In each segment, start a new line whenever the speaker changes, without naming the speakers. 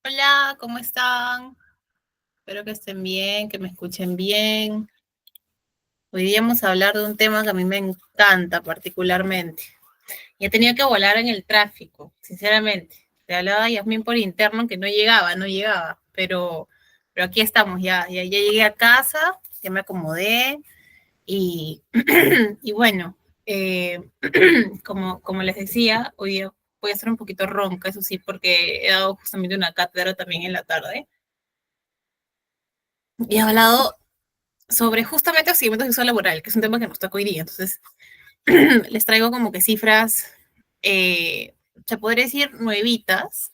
Hola, ¿cómo están? Espero que estén bien, que me escuchen bien. Hoy día vamos a hablar de un tema que a mí me encanta particularmente. Y he tenido que volar en el tráfico, sinceramente. Te hablaba Yasmín por interno que no llegaba. Pero aquí estamos, ya llegué a casa, ya me acomodé y, y bueno, eh, como les decía, hoy día voy a estar un poquito ronca, eso sí, porque he dado justamente una cátedra también en la tarde. Y he hablado sobre justamente el seguimiento sexual laboral, que es un tema que nos toca hoy día. Entonces, les traigo como que cifras, se podría decir nuevitas,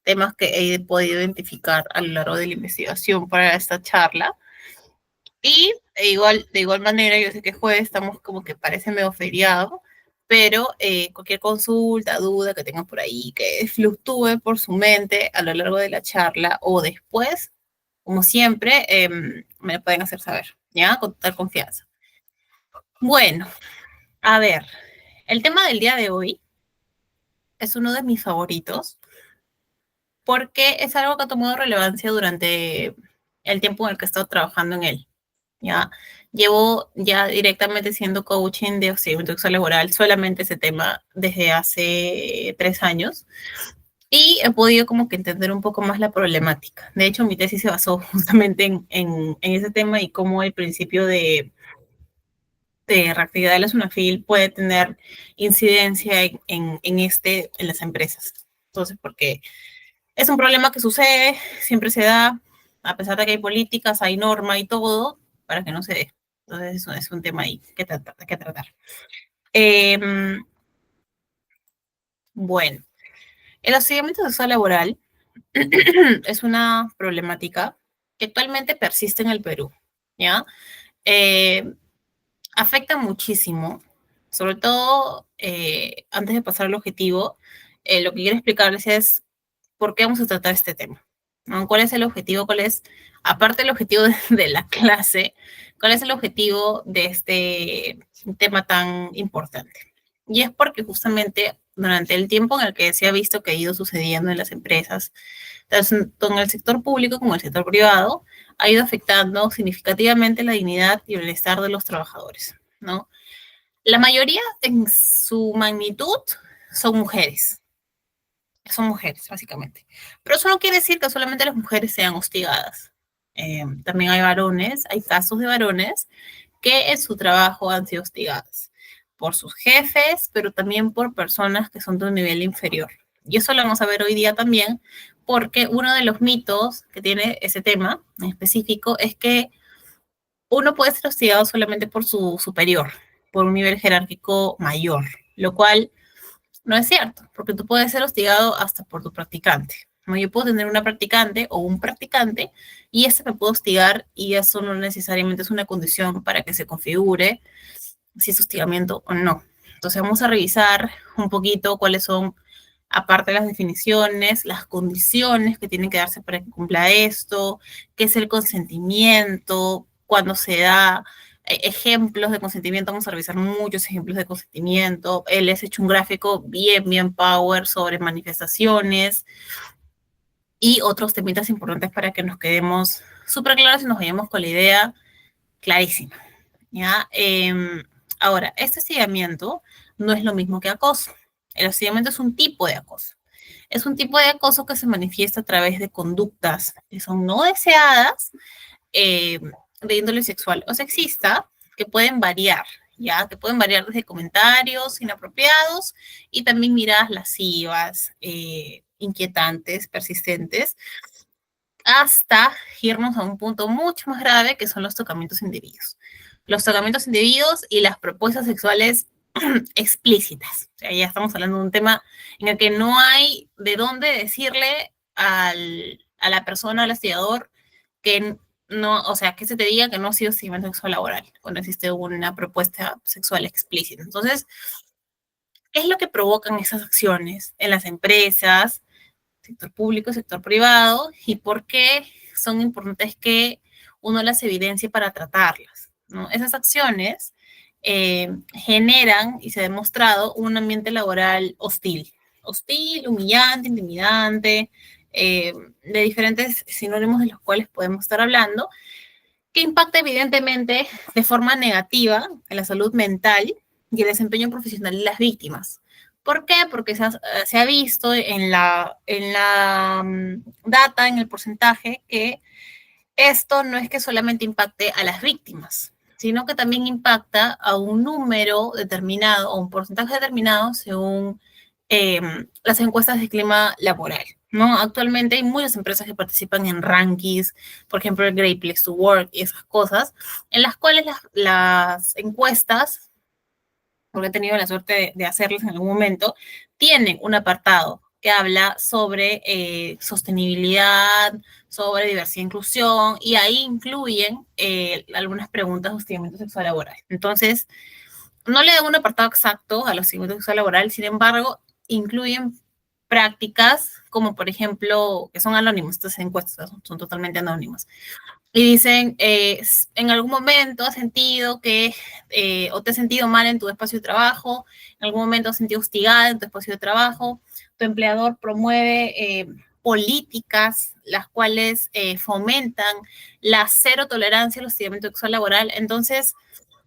temas que he podido identificar a lo largo de la investigación para esta charla. Y de igual manera, yo sé que jueves estamos como que parece medio feriado, pero cualquier consulta, duda que tengan por ahí, que fluctúe por su mente a lo largo de la charla o después, como siempre, me lo pueden hacer saber, ¿ya? Con total confianza. Bueno, a ver, el tema del día de hoy es uno de mis favoritos porque es algo que ha tomado relevancia durante el tiempo en el que he estado trabajando en él, ¿ya? Llevo ya directamente siendo coaching de seguimiento sexual laboral solamente ese tema desde hace 3 años y he podido como que entender un poco más la problemática. De hecho, mi tesis se basó justamente en ese tema y cómo el principio de reactividad de la SUNAFIL puede tener incidencia en las empresas. Entonces, porque es un problema que sucede, siempre se da, a pesar de que hay políticas, hay norma y todo, para que no se dé. Entonces, eso es un tema ahí que tratar. Eh, bueno, el hostigamiento sexual laboral es una problemática que actualmente persiste en el Perú, ¿ya? Eh, Afecta muchísimo, sobre todo antes de pasar al objetivo, lo que quiero explicarles es por qué vamos a tratar este tema, ¿no? ¿Cuál es el objetivo? ¿Cuál es, aparte del objetivo de la clase, cuál es el objetivo de este tema tan importante? Y es porque justamente durante el tiempo en el que se ha visto que ha ido sucediendo en las empresas, tanto en el sector público como en el sector privado, ha ido afectando significativamente la dignidad y el bienestar de los trabajadores, ¿no? La mayoría en su magnitud son mujeres, básicamente. Pero eso no quiere decir que solamente las mujeres sean hostigadas. También hay varones, hay casos de varones que en su trabajo han sido hostigados por sus jefes, pero también por personas que son de un nivel inferior. Y eso lo vamos a ver hoy día también, porque uno de los mitos que tiene ese tema en específico es que uno puede ser hostigado solamente por su superior, por un nivel jerárquico mayor, lo cual no es cierto, porque tú puedes ser hostigado hasta por tu practicante. ¿No? Yo puedo tener una practicante o un practicante y ese me puede hostigar y eso no necesariamente es una condición para que se configure si es hostigamiento o no. Entonces vamos a revisar un poquito cuáles son, aparte de las definiciones, las condiciones que tienen que darse para que cumpla esto, qué es el consentimiento, cuándo se da, ejemplos de consentimiento, vamos a revisar muchos ejemplos de consentimiento. Él les ha hecho un gráfico bien power sobre manifestaciones y otros temitas importantes para que nos quedemos súper claros y nos vayamos con la idea clarísima. ¿Ya? Ahora, este hostigamiento no es lo mismo que acoso. El hostigamiento es un tipo de acoso. Es un tipo de acoso que se manifiesta a través de conductas que son no deseadas, eh, de índole sexual o sexista, que pueden variar, ¿ya? Que pueden variar desde comentarios inapropiados y también miradas lascivas, inquietantes, persistentes, hasta irnos a un punto mucho más grave que son los tocamientos indebidos. Los tocamientos indebidos y las propuestas sexuales explícitas. O sea, ya estamos hablando de un tema en el que no hay de dónde decirle a la persona, al hostigador, que no, o sea, que se te diga que no ha sido seguimiento sexual laboral cuando existe una propuesta sexual explícita. Entonces, ¿qué es lo que provocan esas acciones en las empresas, sector público, sector privado, y por qué son importantes que uno las evidencie para tratarlas, ¿no? Esas acciones generan, y se ha demostrado, un ambiente laboral hostil, humillante, intimidante, de diferentes sinónimos de los cuales podemos estar hablando, que impacta evidentemente de forma negativa en la salud mental y el desempeño profesional de las víctimas. ¿Por qué? Porque se ha visto en la data, en el porcentaje, que esto no es que solamente impacte a las víctimas, sino que también impacta a un número determinado o un porcentaje determinado según las encuestas de clima laboral, ¿no? Actualmente hay muchas empresas que participan en rankings, por ejemplo, el Great Place to Work y esas cosas, en las cuales las encuestas, porque he tenido la suerte de hacerlas en algún momento, tienen un apartado que habla sobre sostenibilidad, sobre diversidad e inclusión, y ahí incluyen algunas preguntas de hostigamiento sexual laboral. Entonces, no le dan un apartado exacto a los hostigamiento sexual laboral, sin embargo, incluyen prácticas como, por ejemplo, que son anónimas, estas encuestas son totalmente anónimas, y dicen, en algún momento has sentido que, o te has sentido mal en tu espacio de trabajo, en algún momento has sentido hostigada en tu espacio de trabajo, tu empleador promueve políticas las cuales fomentan la cero tolerancia al hostigamiento sexual laboral. Entonces,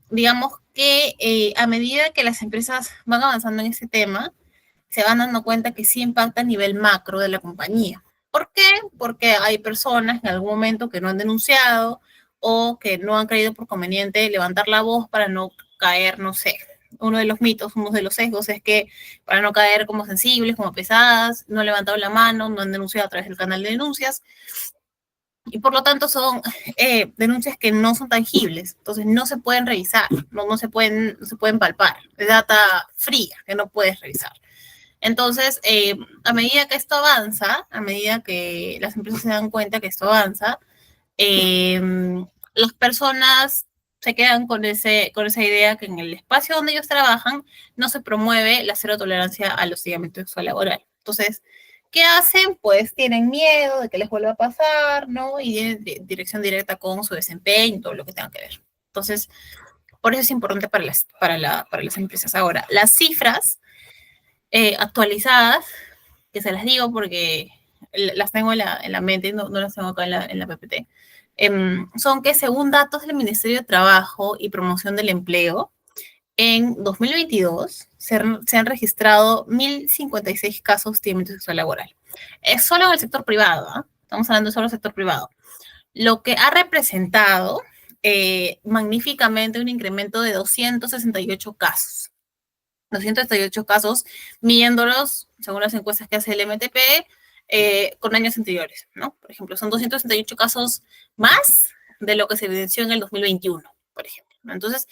digamos que a medida que las empresas van avanzando en ese tema, se van dando cuenta que sí impacta a nivel macro de la compañía. ¿Por qué? Porque hay personas en algún momento que no han denunciado o que no han creído por conveniente levantar la voz para no caer, no sé. Uno de los mitos, uno de los sesgos es que para no caer como sensibles, como pesadas, no han levantado la mano, no han denunciado a través del canal de denuncias, y por lo tanto son denuncias que no son tangibles, entonces no se pueden revisar, no se pueden palpar, es data fría que no puedes revisar. Entonces, a medida que esto avanza, a medida que las empresas se dan cuenta que esto avanza, eh, las personas se quedan con esa idea que en el espacio donde ellos trabajan no se promueve la cero tolerancia al hostigamiento sexual laboral. Entonces, ¿qué hacen? Pues tienen miedo de que les vuelva a pasar, ¿no? Y tienen dirección directa con su desempeño y todo lo que tenga que ver. Entonces, por eso es importante para las empresas. Ahora, las cifras actualizadas, que se las digo porque las tengo en la mente, no las tengo acá en la PPT, son que según datos del Ministerio de Trabajo y Promoción del Empleo, en 2022 se han registrado 1.056 casos de hostigamiento sexual laboral. Es solo en el sector privado, ¿eh? Estamos hablando solo del sector privado. Lo que ha representado magníficamente un incremento de 268 casos. 268 casos, midiéndolos, según las encuestas que hace el MTP, con años anteriores, ¿no? Por ejemplo, son 268 casos más de lo que se evidenció en el 2021, por ejemplo, ¿no? Entonces,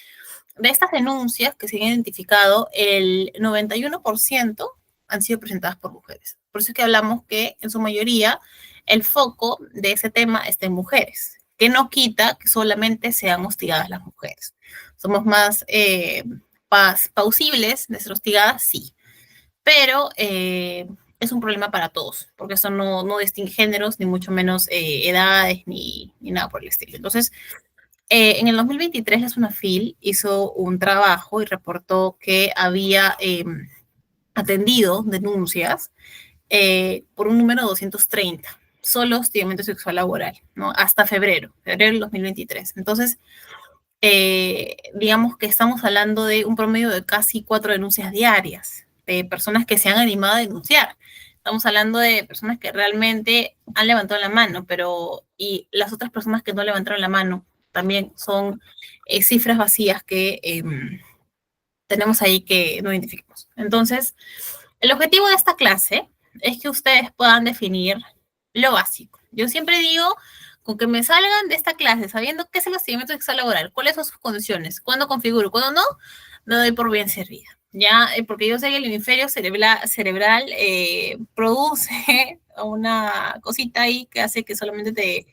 de estas denuncias que se han identificado, el 91% han sido presentadas por mujeres. Por eso es que hablamos que, en su mayoría, el foco de ese tema está en mujeres, que no quita que solamente sean hostigadas las mujeres. Somos más pausibles de ser hostigadas, sí, pero es un problema para todos, porque eso no distingue géneros, ni mucho menos edades, ni nada por el estilo. Entonces, en el 2023 la SUNAFIL hizo un trabajo y reportó que había atendido denuncias por un número de 230, solo hostigamiento sexual laboral, ¿no? Hasta febrero del 2023. Entonces, digamos que estamos hablando de un promedio de casi 4 denuncias diarias, de personas que se han animado a denunciar. Estamos hablando de personas que realmente han levantado la mano, y las otras personas que no levantaron la mano también son cifras vacías que tenemos ahí que no identificamos. Entonces, el objetivo de esta clase es que ustedes puedan definir lo básico. Yo siempre digo, con que me salgan de esta clase sabiendo qué es el hostigamiento sexual laboral, cuáles son sus condiciones, cuándo configuro, cuándo no, me doy por bien servida. Ya, porque yo sé que el hemisferio cerebral produce una cosita ahí que hace que solamente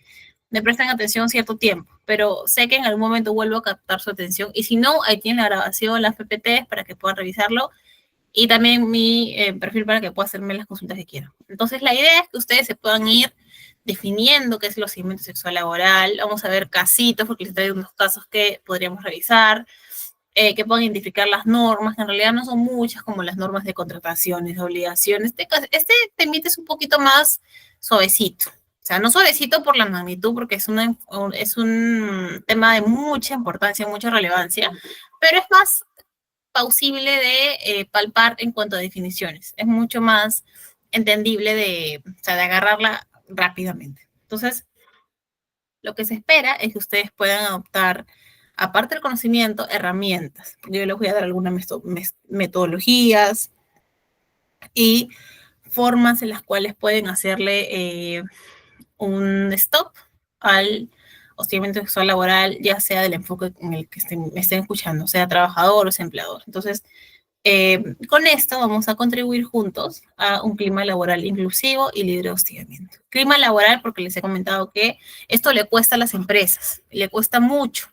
me presten atención cierto tiempo, pero sé que en algún momento vuelvo a captar su atención, y si no, ahí tienen la grabación, las PPTs para que puedan revisarlo, y también mi perfil para que pueda hacerme las consultas que quieran. Entonces, la idea es que ustedes se puedan ir definiendo qué es el hostigamiento sexual laboral. Vamos a ver casitos, porque les traigo unos casos que podríamos revisar. que puedan identificar las normas, que en realidad no son muchas como las normas de contrataciones, de obligaciones. Este temita es un poquito más suavecito. O sea, no suavecito por la magnitud, porque es un tema de mucha importancia, mucha relevancia, pero es más plausible de palpar en cuanto a definiciones. Es mucho más entendible o sea, de agarrarla rápidamente. Entonces, lo que se espera es que ustedes puedan adoptar, aparte del conocimiento, herramientas. Yo les voy a dar algunas metodologías y formas en las cuales pueden hacerle un stop al hostigamiento sexual laboral, ya sea del enfoque en el que me estén escuchando, sea trabajador o sea empleador. Entonces, con esto vamos a contribuir juntos a un clima laboral inclusivo y libre de hostigamiento. Clima laboral porque les he comentado que esto le cuesta a las empresas, le cuesta mucho.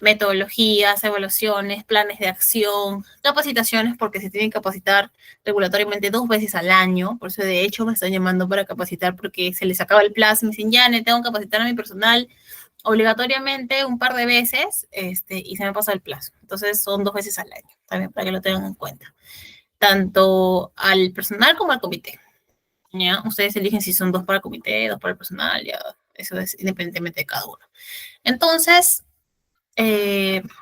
Metodologías, evaluaciones, planes de acción, capacitaciones, porque se tienen que capacitar regulatoriamente 2 veces al año. Por eso, de hecho, me están llamando para capacitar porque se les acaba el plazo. Me dicen, ya, tengo que capacitar a mi personal obligatoriamente un par de veces y se me pasa el plazo. Entonces, son 2 veces al año, también para que lo tengan en cuenta. Tanto al personal como al comité. ¿Ya? Ustedes eligen si son 2 para el comité, 2 para el personal, ya. Eso es independientemente de cada uno. Entonces,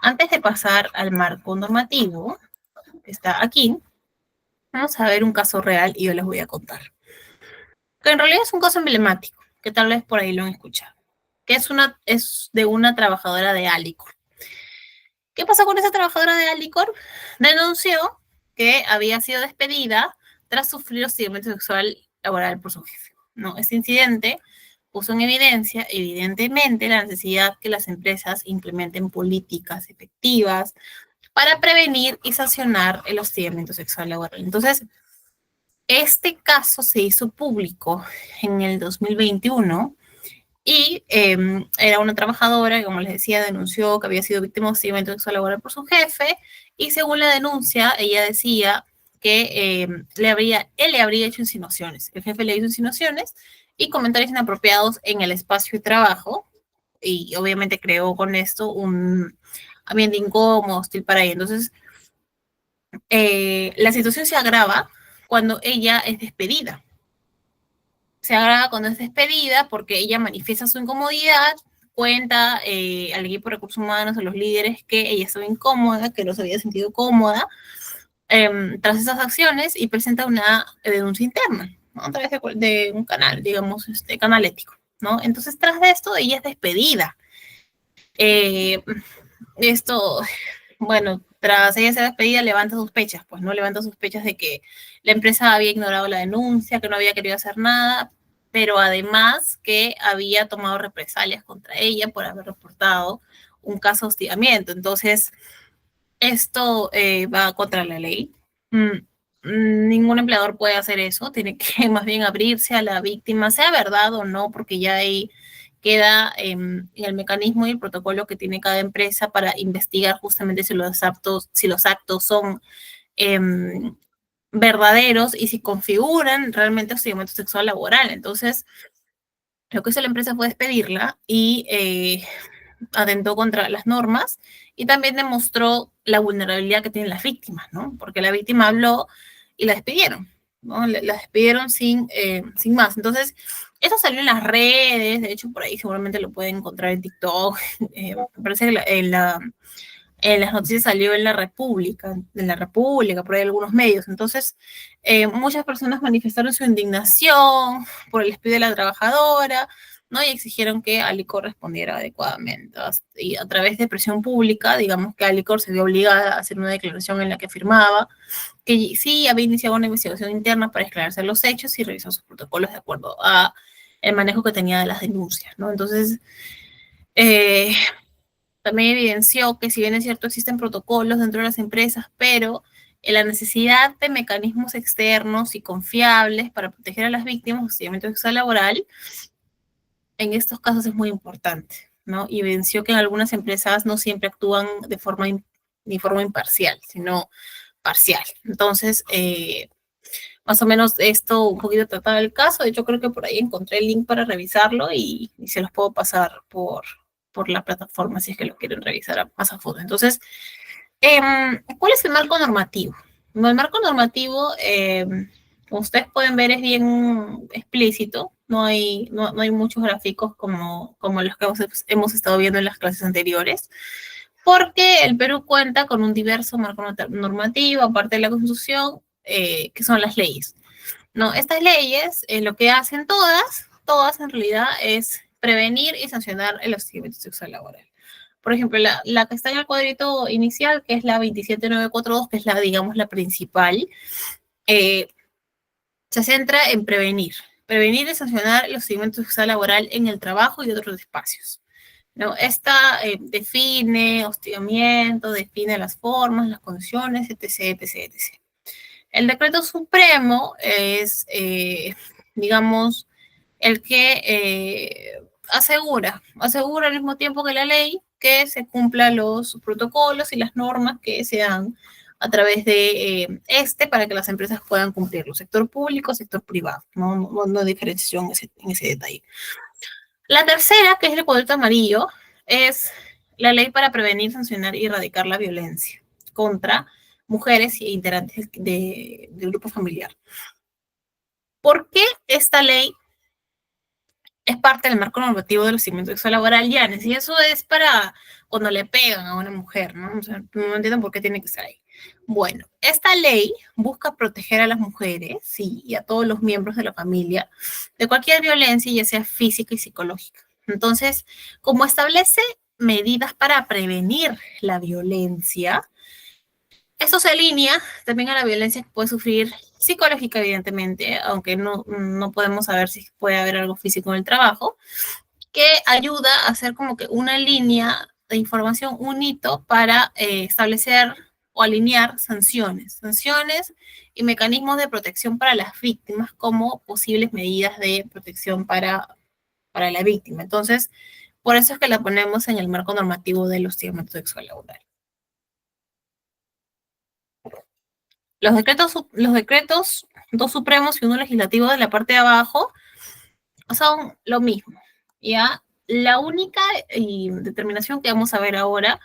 antes de pasar al marco normativo, que está aquí, vamos a ver un caso real y yo les voy a contar. Que en realidad es un caso emblemático, que tal vez por ahí lo han escuchado, que es de una trabajadora de Alicor. ¿Qué pasó con esa trabajadora de Alicor? Denunció que había sido despedida tras sufrir hostigamiento sexual laboral por su jefe. ¿No? Este incidente puso en evidencia, evidentemente, la necesidad que las empresas implementen políticas efectivas para prevenir y sancionar el hostigamiento sexual laboral. Entonces, este caso se hizo público en el 2021 y era una trabajadora que, como les decía, denunció que había sido víctima de hostigamiento sexual laboral por su jefe y según la denuncia, ella decía que él le habría hecho insinuaciones. El jefe le hizo insinuaciones y comentarios inapropiados en el espacio de trabajo y obviamente creó con esto un ambiente incómodo, hostil para ella. Entonces, la situación se agrava cuando ella es despedida. Se agrava cuando es despedida porque ella manifiesta su incomodidad, cuenta al equipo de recursos humanos, a los líderes, que ella estaba incómoda, que no se había sentido cómoda tras esas acciones y presenta una denuncia interna, ¿no? A través de un canal, digamos, canal ético, ¿no? Entonces, tras de esto, ella es despedida. Esto, bueno, tras ella ser despedida, levanta sospechas, pues no levanta sospechas de que la empresa había ignorado la denuncia, que no había querido hacer nada, pero además que había tomado represalias contra ella por haber reportado un caso de hostigamiento. Entonces, esto va contra la ley. Ningún empleador puede hacer eso, tiene que más bien abrirse a la víctima, sea verdad o no, porque ya ahí queda en el mecanismo y el protocolo que tiene cada empresa para investigar justamente si los actos son verdaderos y si configuran realmente hostigamiento sexual laboral. Entonces, lo que hizo la empresa fue despedirla y atentó contra las normas y también demostró la vulnerabilidad que tienen las víctimas, ¿no? Porque la víctima habló y la despidieron, ¿no? La despidieron sin más. Entonces, eso salió en las redes, de hecho, por ahí seguramente lo pueden encontrar en TikTok. Me parece que en las noticias salió en la República, por ahí algunos medios. Entonces, muchas personas manifestaron su indignación por el despido de la trabajadora, ¿no? Y exigieron que Alicor respondiera adecuadamente. Y a través de presión pública, digamos que Alicor se vio obligada a hacer una declaración en la que afirmaba que sí había iniciado una investigación interna para esclarecer los hechos y revisar sus protocolos de acuerdo a el manejo que tenía de las denuncias, ¿no? Entonces, también evidenció que si bien es cierto existen protocolos dentro de las empresas, pero la necesidad de mecanismos externos y confiables para proteger a las víctimas de hostigamiento sexual laboral en estos casos es muy importante, ¿no? Y evidenció que en algunas empresas no siempre actúan de forma imparcial, sino parcial. Entonces, más o menos esto un poquito trataba el caso. De hecho, creo que por ahí encontré el link para revisarlo y se los puedo pasar por la plataforma si es que lo quieren revisar más a fondo. Entonces, ¿Cuál es el marco normativo? El marco normativo, como ustedes pueden ver, es bien explícito. No hay muchos gráficos como los que hemos estado viendo en las clases anteriores, porque el Perú cuenta con un diverso marco normativo, aparte de la Constitución, que son las leyes. No, estas leyes lo que hacen todas en realidad es prevenir y sancionar el hostigamiento sexual laboral. Por ejemplo, la que está en el cuadrito inicial, que es la 27942, que es la, digamos, la principal, eh, se centra en prevenir y sancionar el hostigamiento sexual laboral en el trabajo y otros espacios. ¿No? Esta define hostigamiento, define las formas, las condiciones, etc., etc., etc. El decreto supremo es, digamos, el que asegura al mismo tiempo que la ley que se cumplan los protocolos y las normas que se dan a través de para que las empresas puedan cumplirlo, sector público, sector privado, no hay diferenciación en ese detalle. La tercera, que es el cuadrito amarillo, es la ley para prevenir, sancionar y erradicar la violencia contra mujeres e integrantes del grupo familiar. ¿Por qué esta ley es parte del marco normativo del hostigamiento sexual laboral, Yanes? Y eso es para cuando le pegan a una mujer, ¿no? O sea, no entienden por qué tiene que estar ahí. Bueno, esta ley busca proteger a las mujeres, sí, y a todos los miembros de la familia de cualquier violencia, ya sea física y psicológica. Entonces, como establece medidas para prevenir la violencia, esto se alinea también a la violencia que puede sufrir psicológica, evidentemente, aunque no podemos saber si puede haber algo físico en el trabajo, que ayuda a hacer como que una línea de información, un hito para establecer o alinear sanciones y mecanismos de protección para las víctimas como posibles medidas de protección para la víctima. Entonces, por eso es que la ponemos en el marco normativo del hostigamiento sexual laboral. Los decretos, dos supremos y uno legislativo de la parte de abajo, son lo mismo, ¿ya? La única determinación que vamos a ver ahora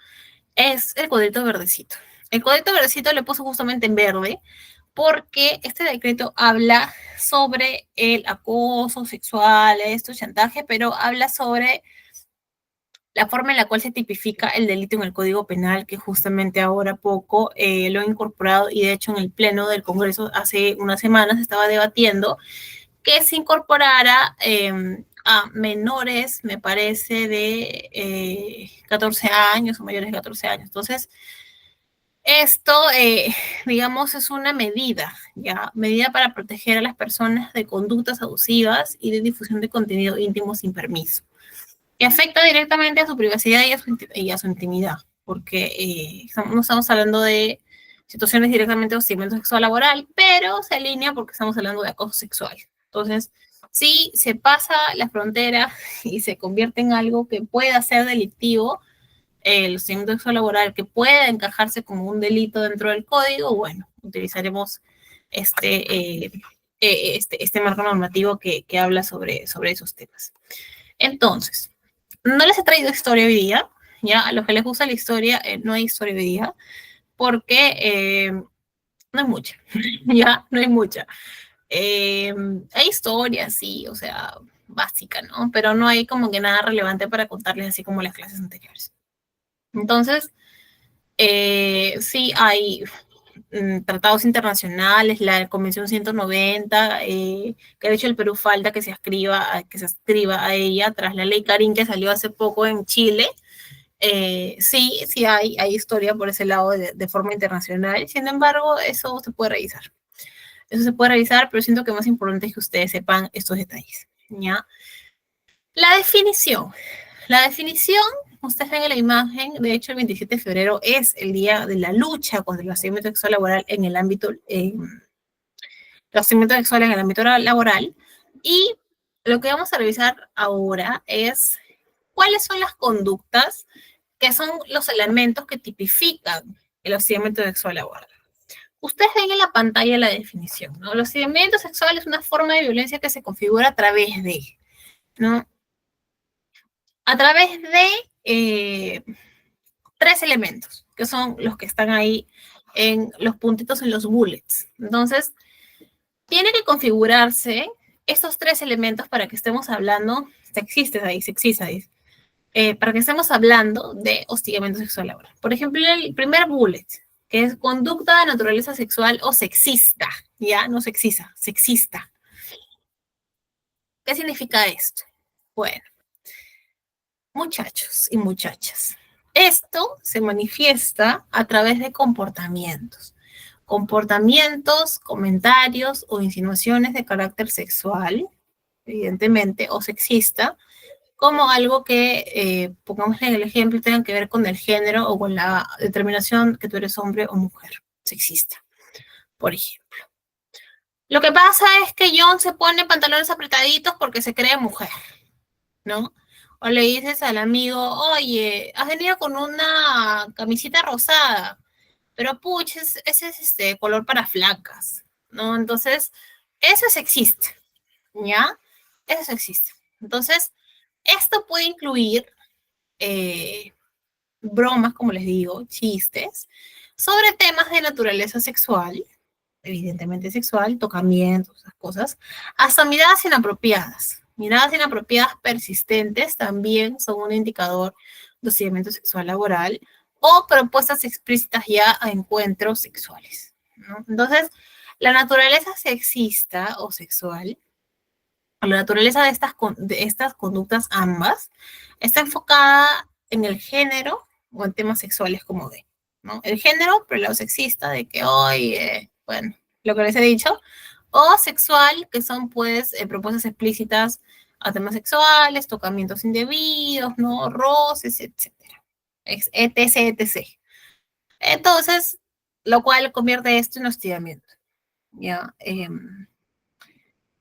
es el cuadrito verdecito. El cuadrito verdecito le puso justamente en verde porque este decreto habla sobre el acoso sexual, esto, chantaje, pero habla sobre la forma en la cual se tipifica el delito en el Código Penal, que justamente ahora poco lo ha incorporado, y de hecho en el Pleno del Congreso hace unas semanas estaba debatiendo que se incorporara a menores, me parece, de 14 años o mayores de 14 años. Entonces, esto, digamos, es una medida, ¿ya? Medida para proteger a las personas de conductas abusivas y de difusión de contenido íntimo sin permiso, que afecta directamente a su privacidad y a su intimidad, porque no estamos hablando de situaciones directamente de hostigamiento sexual laboral, pero se alinea porque estamos hablando de acoso sexual. Entonces, si se pasa la frontera y se convierte en algo que pueda ser delictivo, el hostigamiento sexual laboral, que pueda encajarse como un delito dentro del código, bueno, utilizaremos este marco normativo que habla sobre esos temas. Entonces, no les he traído historia hoy día, ya, a los que les gusta la historia, no hay historia hoy día, porque no hay mucha, ya, no hay mucha. Hay historia, sí, o sea, básica, ¿no? Pero no hay como que nada relevante para contarles así como las clases anteriores. Entonces, sí hay tratados internacionales, la Convención 190, que de hecho el Perú falta que se escriba a ella tras la ley Karin que salió hace poco en Chile. Sí hay historia por ese lado de forma internacional. Sin embargo, eso se puede revisar. Eso se puede revisar, pero siento que más importante es que ustedes sepan estos detalles, ¿ya? La definición. La definición, ustedes ven en la imagen, de hecho el 27 de febrero es el día de la lucha contra el hostigamiento sexual laboral en el ámbito, sexual en el ámbito laboral. Y lo que vamos a revisar ahora es cuáles son las conductas que son los elementos que tipifican el hostigamiento sexual laboral. Ustedes ven en la pantalla la definición, ¿no? El hostigamiento sexual es una forma de violencia que se configura a través de, ¿no? A través de 3 elementos, que son los que están ahí en los puntitos en los bullets. Entonces, tiene que configurarse estos 3 elementos para que estemos hablando, sexistas, para que estemos hablando de hostigamiento sexual laboral. Por ejemplo, el primer bullet, que es conducta de naturaleza sexual o sexista, ¿ya? No sexista, sexista. ¿Qué significa esto? Bueno, muchachos y muchachas, esto se manifiesta a través de comportamientos. Comportamientos, comentarios o insinuaciones de carácter sexual, evidentemente, o sexista, como algo que, pongamos en el ejemplo, tenga que ver con el género o con la determinación que tú eres hombre o mujer, sexista, por ejemplo. Lo que pasa es que John se pone pantalones apretaditos porque se cree mujer, ¿no? O le dices al amigo, oye, has venido con una camisita rosada, pero puch, ese es color para flacas, ¿no? Entonces, eso es sexista, ¿ya? Eso existe. Entonces, esto puede incluir bromas, como les digo, chistes, sobre temas de naturaleza sexual, evidentemente sexual, tocamientos, esas cosas, hasta miradas inapropiadas. Miradas inapropiadas persistentes también son un indicador de hostigamiento sexual laboral o propuestas explícitas ya a encuentros sexuales, ¿no? Entonces, la naturaleza sexista o sexual, la naturaleza de estas conductas ambas, está enfocada en el género o en temas sexuales como de, ¿no? El género, pero el lado sexista de que hoy, bueno, lo que les he dicho, o sexual, que son pues propuestas explícitas a temas sexuales, tocamientos indebidos, ¿no? Roces, etcétera, etc, etc. Entonces, lo cual convierte esto en hostigamiento, ¿ya?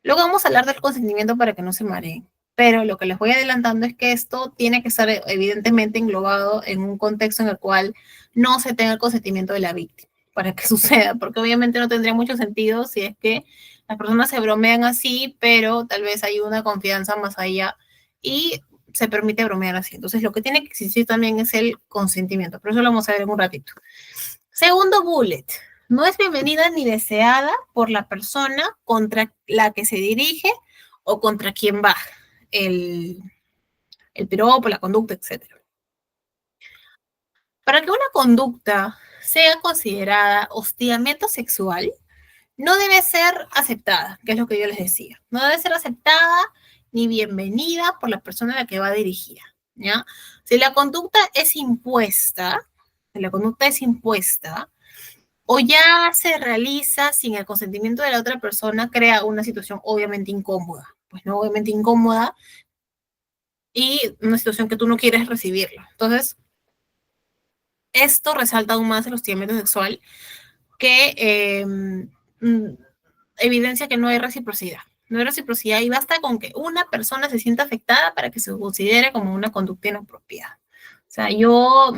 Luego vamos a hablar del consentimiento para que no se mareen, pero lo que les voy adelantando es que esto tiene que estar evidentemente englobado en un contexto en el cual no se tenga el consentimiento de la víctima para que suceda, porque obviamente no tendría mucho sentido si es que las personas se bromean así, pero tal vez hay una confianza más allá y se permite bromear así. Entonces lo que tiene que existir también es el consentimiento, pero eso lo vamos a ver en un ratito. Segundo bullet, no es bienvenida ni deseada por la persona contra la que se dirige o contra quien va el piropo, la conducta, etc. Para que una conducta sea considerada hostigamiento sexual, no debe ser aceptada, que es lo que yo les decía. No debe ser aceptada ni bienvenida por la persona a la que va dirigida, ¿ya? Si la conducta es impuesta, o ya se realiza sin el consentimiento de la otra persona, crea una situación obviamente incómoda, pues no, obviamente incómoda, y una situación que tú no quieres recibirla. Entonces, esto resalta aún más el hostigamiento sexual que evidencia que no hay reciprocidad. No hay reciprocidad y basta con que una persona se sienta afectada para que se considere como una conducta inapropiada. O sea, yo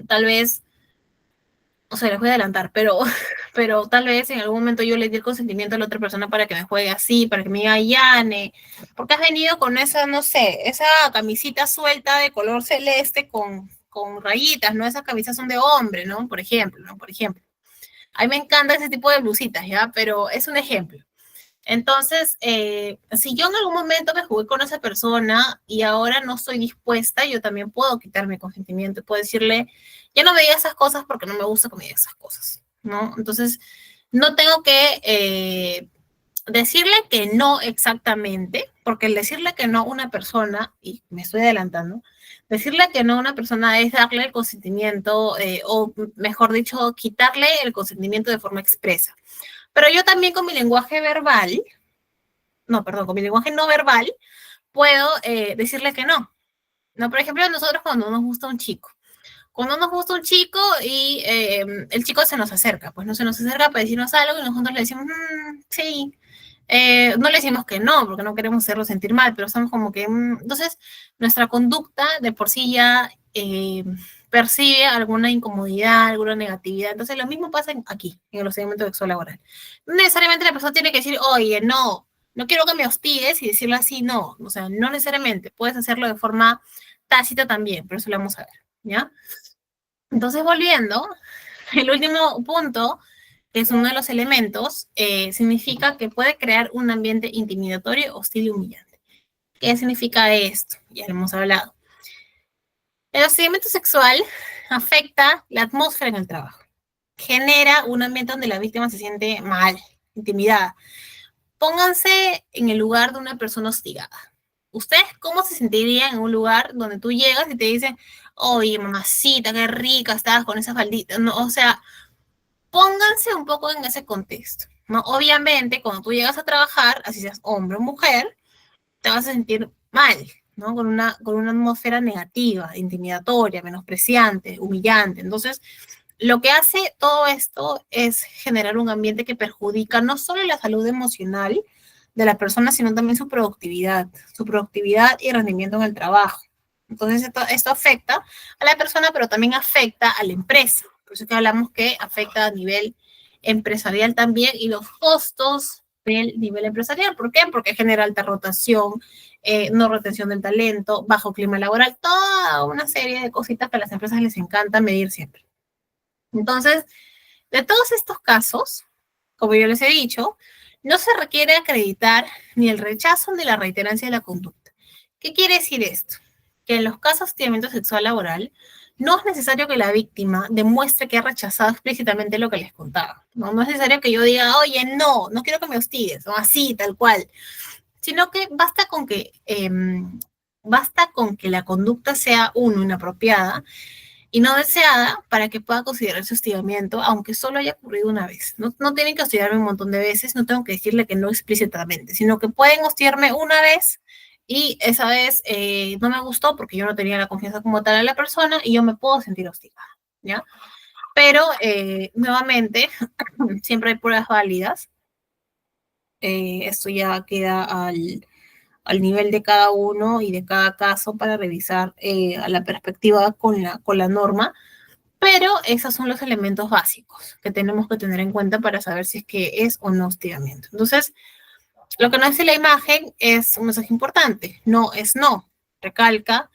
tal vez, o sea, les voy a adelantar, pero tal vez en algún momento yo le di el consentimiento a la otra persona para que me juegue así, para que me diga Yane, porque has venido con esa, no sé, esa camisita suelta de color celeste con rayitas, ¿no? Esas camisas son de hombre, ¿no? Por ejemplo, ¿no? Por ejemplo. A mí me encanta ese tipo de blusitas, ¿ya? Pero es un ejemplo. Entonces, si yo en algún momento me jugué con esa persona y ahora no estoy dispuesta, yo también puedo quitarme consentimiento. Puedo decirle, ya no me digas esas cosas porque no me gusta que me digas esas cosas, ¿no? Entonces, no tengo que decirle que no exactamente, porque el decirle que no a una persona, y me estoy adelantando, decirle que no a una persona es darle el consentimiento, o mejor dicho, quitarle el consentimiento de forma expresa. Pero yo también con mi lenguaje verbal, no, perdón, con mi lenguaje no verbal, puedo decirle que no. No, por ejemplo, nosotros cuando nos gusta un chico. Cuando nos gusta un chico y el chico se nos acerca, pues no se nos acerca para decirnos algo y nosotros le decimos, sí. No le decimos que no, porque no queremos hacerlo sentir mal, pero estamos como que, entonces, nuestra conducta de por sí ya percibe alguna incomodidad, alguna negatividad. Entonces, lo mismo pasa aquí, en el hostigamiento sexual laboral. No necesariamente la persona tiene que decir, oye, no quiero que me hostigues y decirle así, no. O sea, no necesariamente. Puedes hacerlo de forma tácita también, pero eso lo vamos a ver. ¿ya? Entonces, volviendo, el último punto, que es uno de los elementos, significa que puede crear un ambiente intimidatorio, hostil y humillante. ¿Qué significa esto? Ya lo hemos hablado. El hostigamiento sexual afecta la atmósfera en el trabajo. Genera un ambiente donde la víctima se siente mal, intimidada. Pónganse en el lugar de una persona hostigada. ¿Ustedes cómo se sentirían en un lugar donde tú llegas y te dicen, oye, mamacita, qué rica estabas con esa faldita? No, o sea, pónganse un poco en ese contexto, ¿no? Obviamente, cuando tú llegas a trabajar, así seas hombre o mujer, te vas a sentir mal, ¿no? Con una atmósfera negativa, intimidatoria, menospreciante, humillante. Entonces, lo que hace todo esto es generar un ambiente que perjudica no solo la salud emocional de la persona, sino también su productividad y rendimiento en el trabajo. Entonces, esto afecta a la persona, pero también afecta a la empresa. Por eso que hablamos que afecta a nivel empresarial también y los costos del nivel empresarial. ¿Por qué? Porque genera alta rotación, no retención del talento, bajo clima laboral, toda una serie de cositas que a las empresas les encanta medir siempre. Entonces, de todos estos casos, como yo les he dicho, no se requiere acreditar ni el rechazo ni la reiterancia de la conducta. ¿Qué quiere decir esto? Que en los casos de hostigamiento sexual laboral, no es necesario que la víctima demuestre que ha rechazado explícitamente lo que les contaba. No es necesario que yo diga, oye, no quiero que me hostigues, o así, tal cual. Sino que basta con que la conducta sea, uno, inapropiada, y no deseada para que pueda considerarse hostigamiento, aunque solo haya ocurrido una vez. No tienen que hostigarme un montón de veces, no tengo que decirle que no explícitamente, sino que pueden hostigarme una vez y esa vez no me gustó porque yo no tenía la confianza como tal en la persona y yo me puedo sentir hostigada, ¿ya? Pero, nuevamente, siempre hay pruebas válidas. Esto ya queda al nivel de cada uno y de cada caso para revisar a la perspectiva con la norma. Pero esos son los elementos básicos que tenemos que tener en cuenta para saber si es que es o no hostigamiento. Entonces, lo que nos dice la imagen es un mensaje importante. No es no. Recalca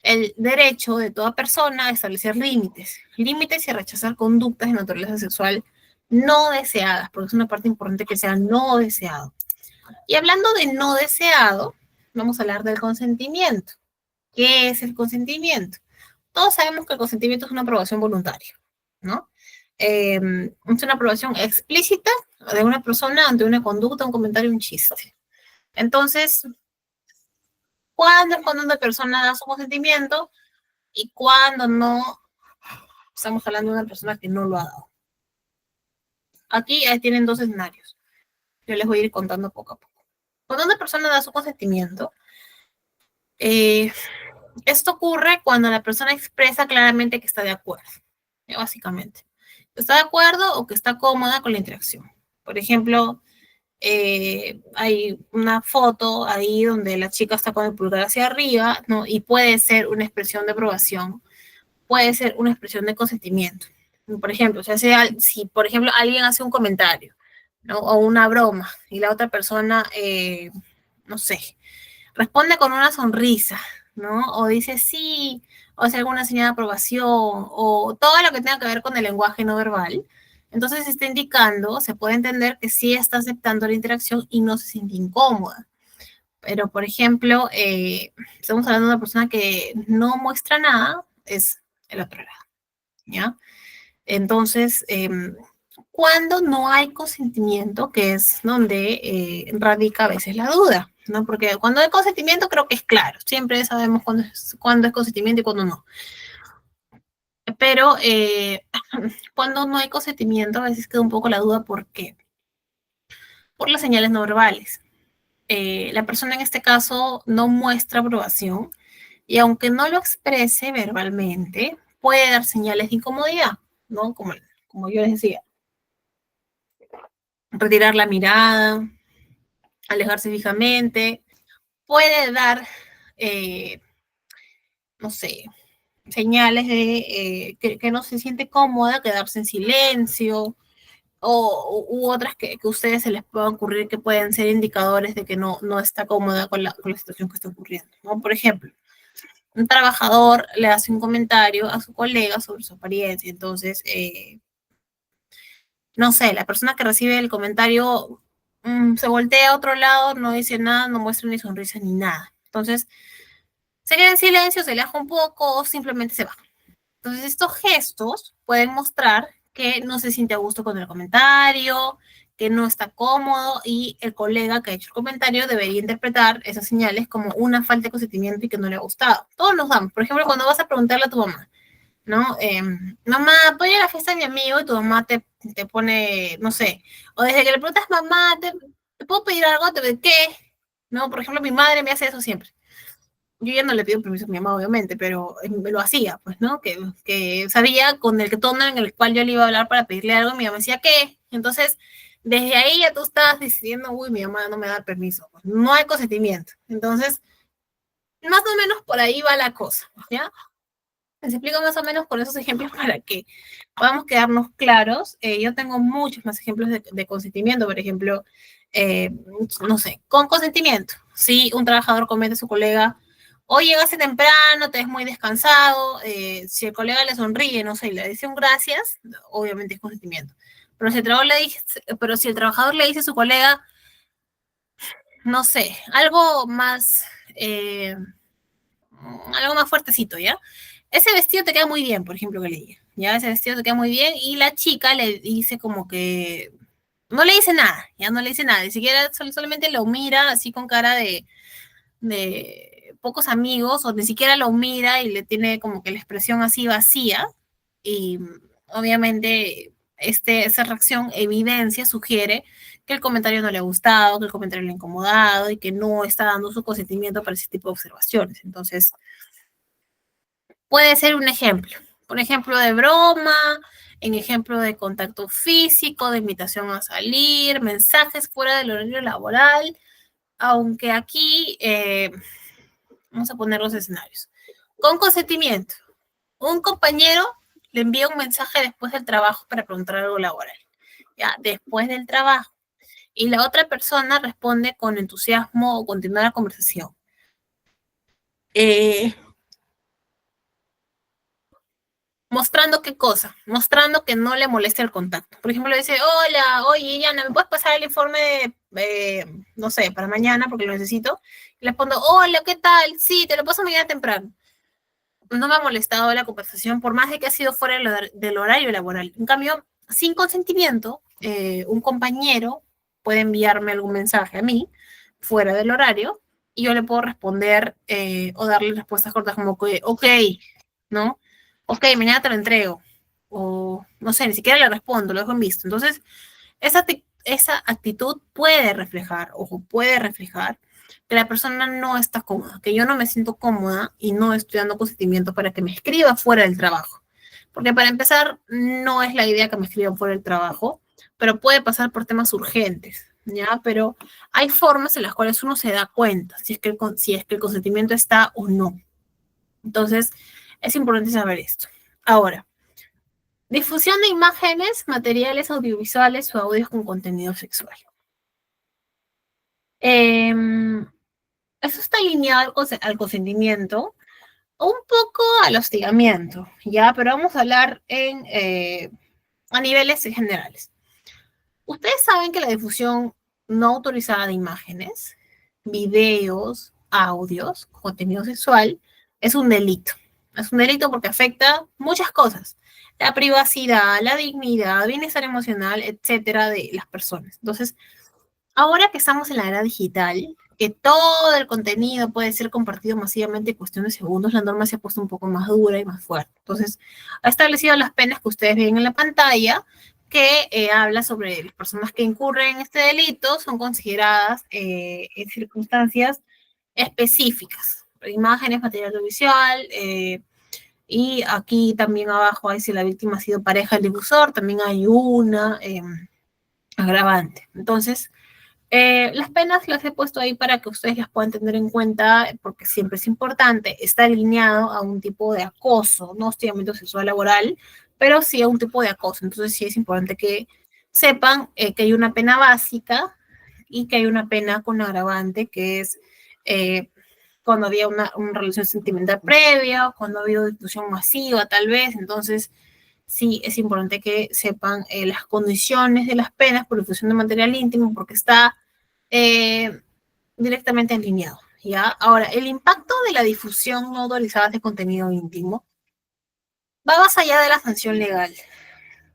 el derecho de toda persona a establecer límites y a rechazar conductas de naturaleza sexual no deseadas, porque es una parte importante que sea no deseado. Y hablando de no deseado, vamos a hablar del consentimiento. ¿Qué es el consentimiento? Todos sabemos que el consentimiento es una aprobación voluntaria, ¿no? Es una aprobación explícita de una persona ante una conducta, un comentario, un chiste. Entonces, ¿cuándo es cuando una persona da su consentimiento y cuándo no? Estamos hablando de una persona que no lo ha dado. Aquí tienen dos escenarios. Yo les voy a ir contando poco a poco. Cuando una persona da su consentimiento, esto ocurre cuando la persona expresa claramente que está de acuerdo, básicamente. Está de acuerdo o que está cómoda con la interacción. Por ejemplo, hay una foto ahí donde la chica está con el pulgar hacia arriba, ¿no? Y puede ser una expresión de aprobación, puede ser una expresión de consentimiento. Por ejemplo, si por ejemplo alguien hace un comentario, ¿no? O una broma y la otra persona, no sé, responde con una sonrisa, ¿no? O dice sí, o hace alguna señal de aprobación, o todo lo que tenga que ver con el lenguaje no verbal. Entonces está indicando, se puede entender que sí está aceptando la interacción y no se siente incómoda. Pero, por ejemplo, estamos hablando de una persona que no muestra nada, es el otro lado, ¿ya? Entonces, cuando no hay consentimiento, que es donde radica a veces la duda, ¿no? Porque cuando hay consentimiento creo que es claro, siempre sabemos cuándo es consentimiento y cuándo no. Pero cuando no hay consentimiento a veces queda un poco la duda, ¿por qué? Por las señales no verbales. La persona en este caso no muestra aprobación y aunque no lo exprese verbalmente, puede dar señales de incomodidad, ¿no? Como yo les decía, retirar la mirada, alejarse fijamente, puede dar, eh, no sé, señales de que no se siente cómoda, quedarse en silencio, u otras que a ustedes se les puedan ocurrir que pueden ser indicadores de que no está cómoda con la situación que está ocurriendo, ¿no? Por ejemplo, un trabajador le hace un comentario a su colega sobre su apariencia. Entonces, no sé, la persona que recibe el comentario se voltea a otro lado, no dice nada, no muestra ni sonrisa ni nada. Entonces, se queda en silencio, se aleja un poco o simplemente se va. Entonces, estos gestos pueden mostrar que no se siente a gusto con el comentario, que no está cómodo y el colega que ha hecho el comentario debería interpretar esas señales como una falta de consentimiento y que no le ha gustado. Todos nos damos. Por ejemplo, cuando vas a preguntarle a tu mamá, ¿no? Mamá, voy a la fiesta de mi amigo y tu mamá te pone, no sé, o desde que le preguntas, mamá, ¿te puedo pedir algo? ¿Te qué? ¿No? Por ejemplo, mi madre me hace eso siempre. Yo ya no le pido permiso a mi mamá, obviamente, pero me lo hacía, pues, ¿no? Que sabía con el tono en el cual yo le iba a hablar para pedirle algo, mi mamá decía, ¿qué? Entonces, desde ahí ya tú estabas decidiendo, uy, mi mamá no me da permiso, pues, no hay consentimiento. Entonces, más o menos por ahí va la cosa, ¿ya? Les explico más o menos con esos ejemplos para que podamos quedarnos claros. Yo tengo muchos más ejemplos de consentimiento, por ejemplo, eh, no sé, con consentimiento. Si un trabajador comete a su colega, hoy llegaste temprano, te ves muy descansado, si el colega le sonríe, no sé, y le dice un gracias, obviamente es consentimiento. Pero si el trabajador le dice a su colega, no sé, eh, algo más fuertecito, ¿ya? Ese vestido te queda muy bien, por ejemplo, que le diga, ¿ya? Ese vestido te queda muy bien y la chica le dice como que, no le dice nada, ya no le dice nada, ni siquiera solamente lo mira así con cara de pocos amigos o ni siquiera lo mira y le tiene como que la expresión así vacía y obviamente esa reacción evidencia, sugiere que el comentario no le ha gustado, que el comentario le ha incomodado y que no está dando su consentimiento para ese tipo de observaciones. Entonces, puede ser un ejemplo. Por ejemplo, de broma, en ejemplo de contacto físico, de invitación a salir, mensajes fuera del horario laboral, aunque aquí vamos a poner los escenarios. Con consentimiento, un compañero le envía un mensaje después del trabajo para preguntar algo laboral, ya después del trabajo, y la otra persona responde con entusiasmo o continúa la conversación. Eh, Mostrando qué cosa, mostrando que no le molesta el contacto. Por ejemplo, le dice, hola, oye, Yana, ¿me puedes pasar el informe no sé, para mañana porque lo necesito? Y le respondo, hola, ¿qué tal? Sí, te lo paso mañana temprano. No me ha molestado la conversación, por más de que ha sido fuera del horario laboral. En cambio, sin consentimiento, un compañero puede enviarme algún mensaje a mí, fuera del horario, y yo le puedo responder o darle respuestas cortas como que, ok, ¿no? Ok, mañana te lo entrego. O no sé, ni siquiera le respondo, lo dejo en visto. Entonces, esa actitud puede reflejar, ojo, puede reflejar que la persona no está cómoda, que yo no me siento cómoda y no estoy dando consentimiento para que me escriba fuera del trabajo. Porque para empezar, no es la idea que me escriban fuera del trabajo, pero puede pasar por temas urgentes, ¿ya? Pero hay formas en las cuales uno se da cuenta si es que el consentimiento está o no. Entonces, es importante saber esto. Ahora, difusión de imágenes, materiales audiovisuales o audios con contenido sexual. Eh, Eso está alineado al consentimiento, un poco al hostigamiento, ¿ya? Pero vamos a hablar a niveles generales. Ustedes saben que la difusión no autorizada de imágenes, videos, audios, contenido sexual, es un delito. Es un delito porque afecta muchas cosas. La privacidad, la dignidad, bienestar emocional, etcétera, de las personas. Entonces, ahora que estamos en la era digital, que todo el contenido puede ser compartido masivamente en cuestión de segundos, la norma se ha puesto un poco más dura y más fuerte. Entonces, ha establecido las penas que ustedes ven en la pantalla, que habla sobre las personas que incurren en este delito, son consideradas en circunstancias específicas, imágenes, material audiovisual, y aquí también abajo hay si la víctima ha sido pareja del difusor, también hay una agravante. Entonces, las penas las he puesto ahí para que ustedes las puedan tener en cuenta, porque siempre es importante, está alineado a un tipo de acoso, no hostigamiento sexual laboral, pero sí a un tipo de acoso. Entonces sí es importante que sepan que hay una pena básica y que hay una pena con agravante que es cuando había una relación sentimental previa, cuando ha habido difusión masiva tal vez. Entonces sí es importante que sepan las condiciones de las penas por difusión de material íntimo, porque está directamente alineado, ¿ya? Ahora, el impacto de la difusión no autorizada de contenido íntimo va más allá de la sanción legal.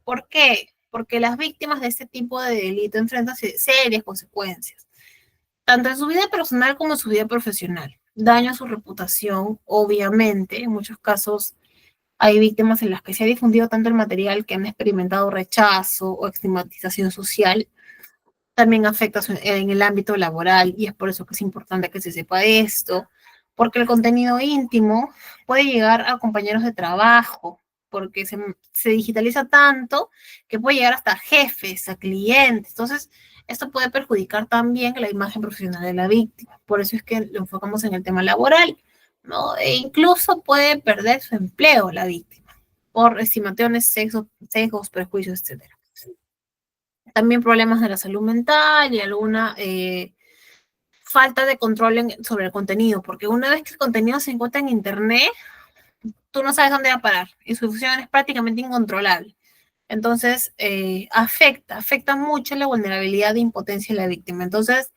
¿Por qué? Porque las víctimas de este tipo de delito enfrentan serias consecuencias, tanto en su vida personal como en su vida profesional. Daño a su reputación, obviamente. En muchos casos hay víctimas en las que se ha difundido tanto el material que han experimentado rechazo o estigmatización social. También afecta en el ámbito laboral y es por eso que es importante que se sepa esto, porque el contenido íntimo puede llegar a compañeros de trabajo, porque se digitaliza tanto que puede llegar hasta jefes, a clientes. Entonces, esto puede perjudicar también la imagen profesional de la víctima. Por eso es que lo enfocamos en el tema laboral, ¿no? E incluso puede perder su empleo la víctima por estimaciones, sesgos, prejuicios, etcétera. También problemas de la salud mental y alguna falta de control sobre el contenido, porque una vez que el contenido se encuentra en Internet, tú no sabes dónde va a parar y su difusión es prácticamente incontrolable. Entonces, afecta mucho la vulnerabilidad de impotencia de la víctima. Entonces,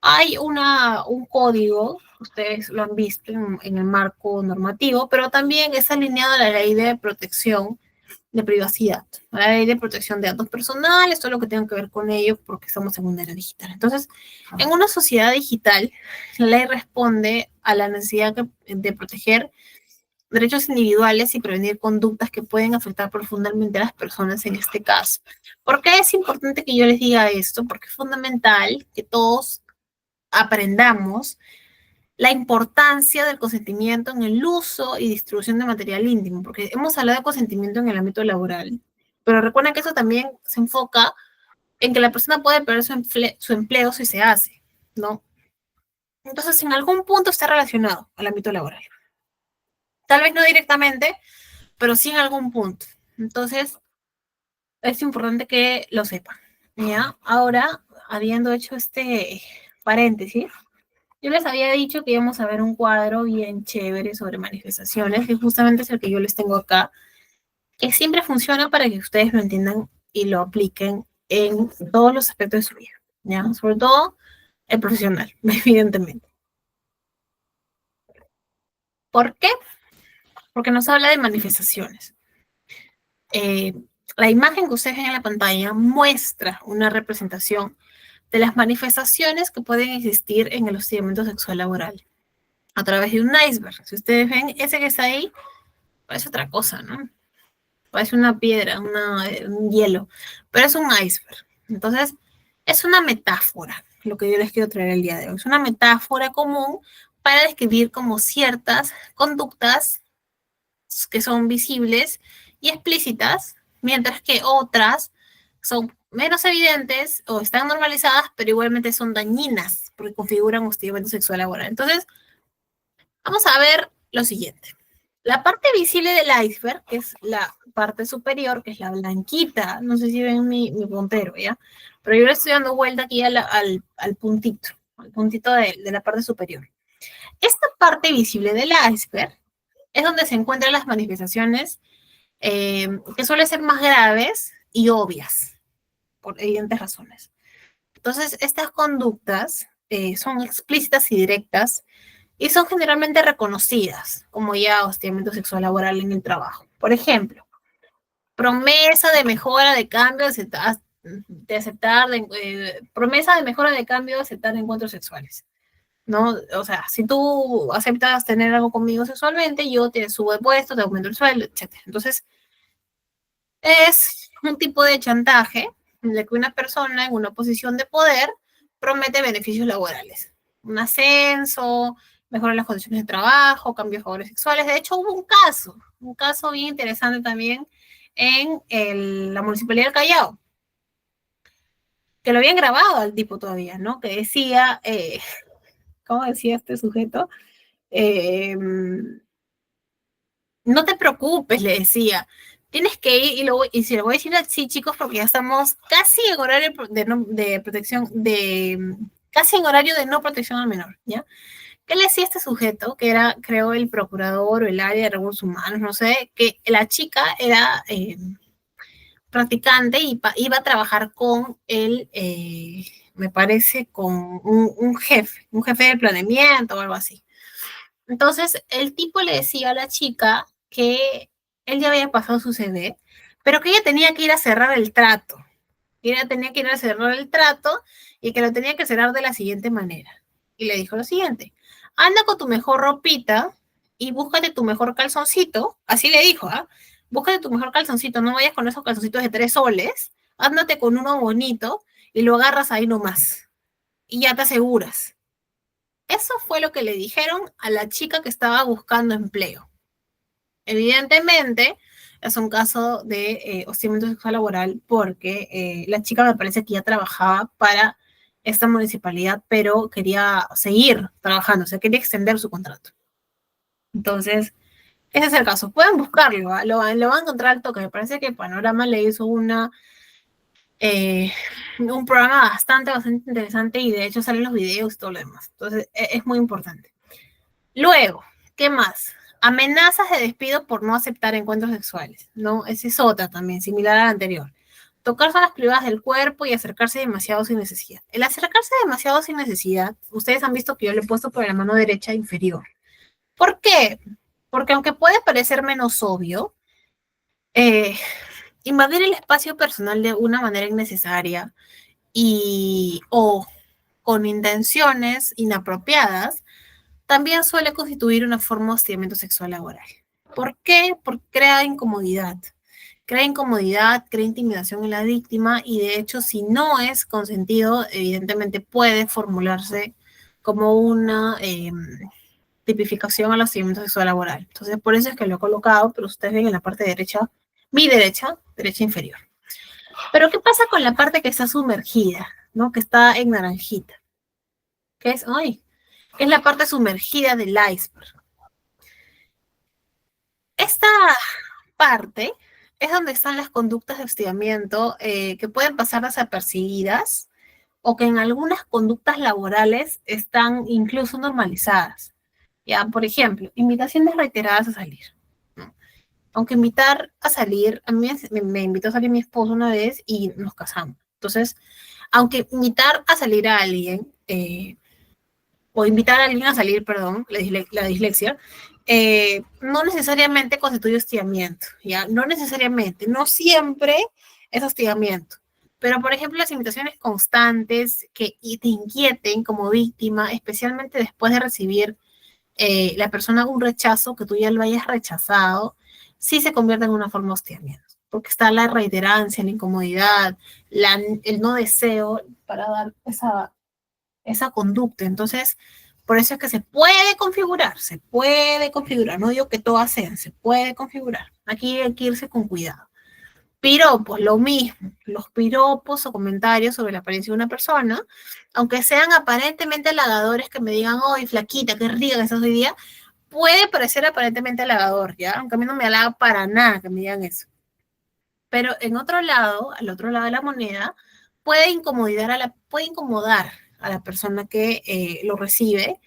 hay un código, ustedes lo han visto en el marco normativo, pero también es alineado a la ley de protección de privacidad, a la ley de protección de datos personales, todo lo que tenga que ver con ello, porque estamos en una era digital. Entonces, en una sociedad digital, la ley responde a la necesidad de proteger derechos individuales y prevenir conductas que pueden afectar profundamente a las personas en este caso. ¿Por qué es importante que yo les diga esto? Porque es fundamental que todos aprendamos la importancia del consentimiento en el uso y distribución de material íntimo, porque hemos hablado de consentimiento en el ámbito laboral, pero recuerden que eso también se enfoca en que la persona puede perder su empleo si se hace, ¿no? Entonces, en algún punto está relacionado al ámbito laboral. Tal vez no directamente, pero sí en algún punto. Entonces, es importante que lo sepan, ¿ya? Ahora, habiendo hecho este paréntesis, yo les había dicho que íbamos a ver un cuadro bien chévere sobre manifestaciones, que justamente es el que yo les tengo acá, que siempre funciona para que ustedes lo entiendan y lo apliquen en todos los aspectos de su vida, ¿ya? Sobre todo el profesional, evidentemente. ¿Por qué? Porque nos habla de manifestaciones. Eh, la imagen que ustedes ven en la pantalla muestra una representación de las manifestaciones que pueden existir en el hostigamiento sexual laboral a través de un iceberg. Si ustedes ven, ese que está ahí parece otra cosa, ¿no? Parece una piedra, un hielo, pero es un iceberg. Entonces, es una metáfora, lo que yo les quiero traer el día de hoy. Es una metáfora común para describir como ciertas conductas que son visibles y explícitas, mientras que otras son menos evidentes o están normalizadas, pero igualmente son dañinas porque configuran hostigamiento sexual laboral. Entonces, vamos a ver lo siguiente. La parte visible del iceberg, que es la parte superior, que es la blanquita, no sé si ven mi puntero, ¿ya? Pero yo le estoy dando vuelta aquí al puntito de la parte superior. Esta parte visible del iceberg es donde se encuentran las manifestaciones que suelen ser más graves y obvias, por evidentes razones. Entonces, estas conductas son explícitas y directas y son generalmente reconocidas como ya hostigamiento sexual laboral en el trabajo. Por ejemplo, promesa de mejora de cambio, promesa de mejora de cambio, de aceptar encuentros sexuales. ¿No? O sea, si tú aceptas tener algo conmigo sexualmente, yo te subo de puesto, te aumento el sueldo, etc. Entonces, es un tipo de chantaje en el que una persona en una posición de poder promete beneficios laborales. Un ascenso, mejorar las condiciones de trabajo, cambios de favores sexuales. De hecho, hubo un caso bien interesante también en la Municipalidad del Callao, que lo habían grabado al tipo todavía, ¿no? Que decía, ¿cómo decía este sujeto? No te preocupes, le decía, tienes que ir, y se lo voy a decir así, chicos, porque ya estamos casi en horario de protección, casi en horario de no protección al menor, ¿ya? ¿Qué le decía este sujeto, que era, creo, el procurador o el área de recursos humanos, no sé, que la chica era practicante y iba a trabajar con él, me parece, con un jefe de planeamiento o algo así. Entonces, el tipo le decía a la chica que él ya había pasado su CV, pero que ella tenía que ir a cerrar el trato. Que ella tenía que ir a cerrar el trato y que lo tenía que cerrar de la siguiente manera. Y le dijo lo siguiente: anda con tu mejor ropita y búscate tu mejor calzoncito. Así le dijo, ¿ah? Búscate tu mejor calzoncito, no vayas con esos calzoncitos de 3 soles, ándate con uno bonito y lo agarras ahí nomás. Y ya te aseguras. Eso fue lo que le dijeron a la chica que estaba buscando empleo. Evidentemente, es un caso de hostigamiento sexual laboral porque la chica me parece que ya trabajaba para esta municipalidad, pero quería seguir trabajando, o sea, quería extender su contrato. Entonces, ese es el caso. Pueden buscarlo, ¿eh? Lo van a encontrar al toque. Me parece que Panorama le hizo un programa bastante interesante y de hecho salen los videos y todo lo demás. Entonces, es muy importante. Luego, ¿qué más? Amenazas de despido por no aceptar encuentros sexuales, ¿no? Esa es otra también, similar a la anterior. Tocar zonas privadas del cuerpo y acercarse demasiado sin necesidad. El acercarse demasiado sin necesidad, ustedes han visto que yo le he puesto por la mano derecha inferior. ¿Por qué? Porque aunque puede parecer menos obvio, eh, invadir el espacio personal de una manera innecesaria y o con intenciones inapropiadas también suele constituir una forma de hostigamiento sexual laboral. ¿Por qué? Porque crea incomodidad. Crea incomodidad, crea intimidación en la víctima y de hecho si no es consentido, evidentemente puede formularse como una tipificación al hostigamiento sexual laboral. Entonces por eso es que lo he colocado, pero ustedes ven en la parte derecha, mi derecha, derecha inferior. Pero ¿qué pasa con la parte que está sumergida, ¿no? Que está en naranjita? ¿Qué es? ¡Ay! Es la parte sumergida del iceberg. Esta parte es donde están las conductas de hostigamiento que pueden pasar desapercibidas o que en algunas conductas laborales están incluso normalizadas. Ya, por ejemplo, invitaciones reiteradas a salir, ¿no? Aunque invitar a salir, a mí me invitó a salir mi esposo una vez y nos casamos. Entonces, aunque invitar a salir a alguien, o invitar a alguien a salir, perdón, la dislexia, no necesariamente constituye hostigamiento, ¿ya? No necesariamente, no siempre es hostigamiento. Pero, por ejemplo, las invitaciones constantes que te inquieten como víctima, especialmente después de recibir la persona un rechazo, que tú ya lo hayas rechazado, sí se convierte en una forma de hostigamiento. Porque está la reiterancia, la incomodidad, el no deseo para dar esa conducta. Entonces, por eso es que se puede configurar, no digo que todas sean, se puede configurar. Aquí hay que irse con cuidado. Piropos, lo mismo, los piropos o comentarios sobre la apariencia de una persona, aunque sean aparentemente halagadores, que me digan, ¡ay, flaquita, qué rica que estás hoy día! Puede parecer aparentemente halagador, ¿ya? Aunque a mí no me halaga para nada que me digan eso. Pero en otro lado, al otro lado de la moneda, puede incomodar a la persona que lo recibe,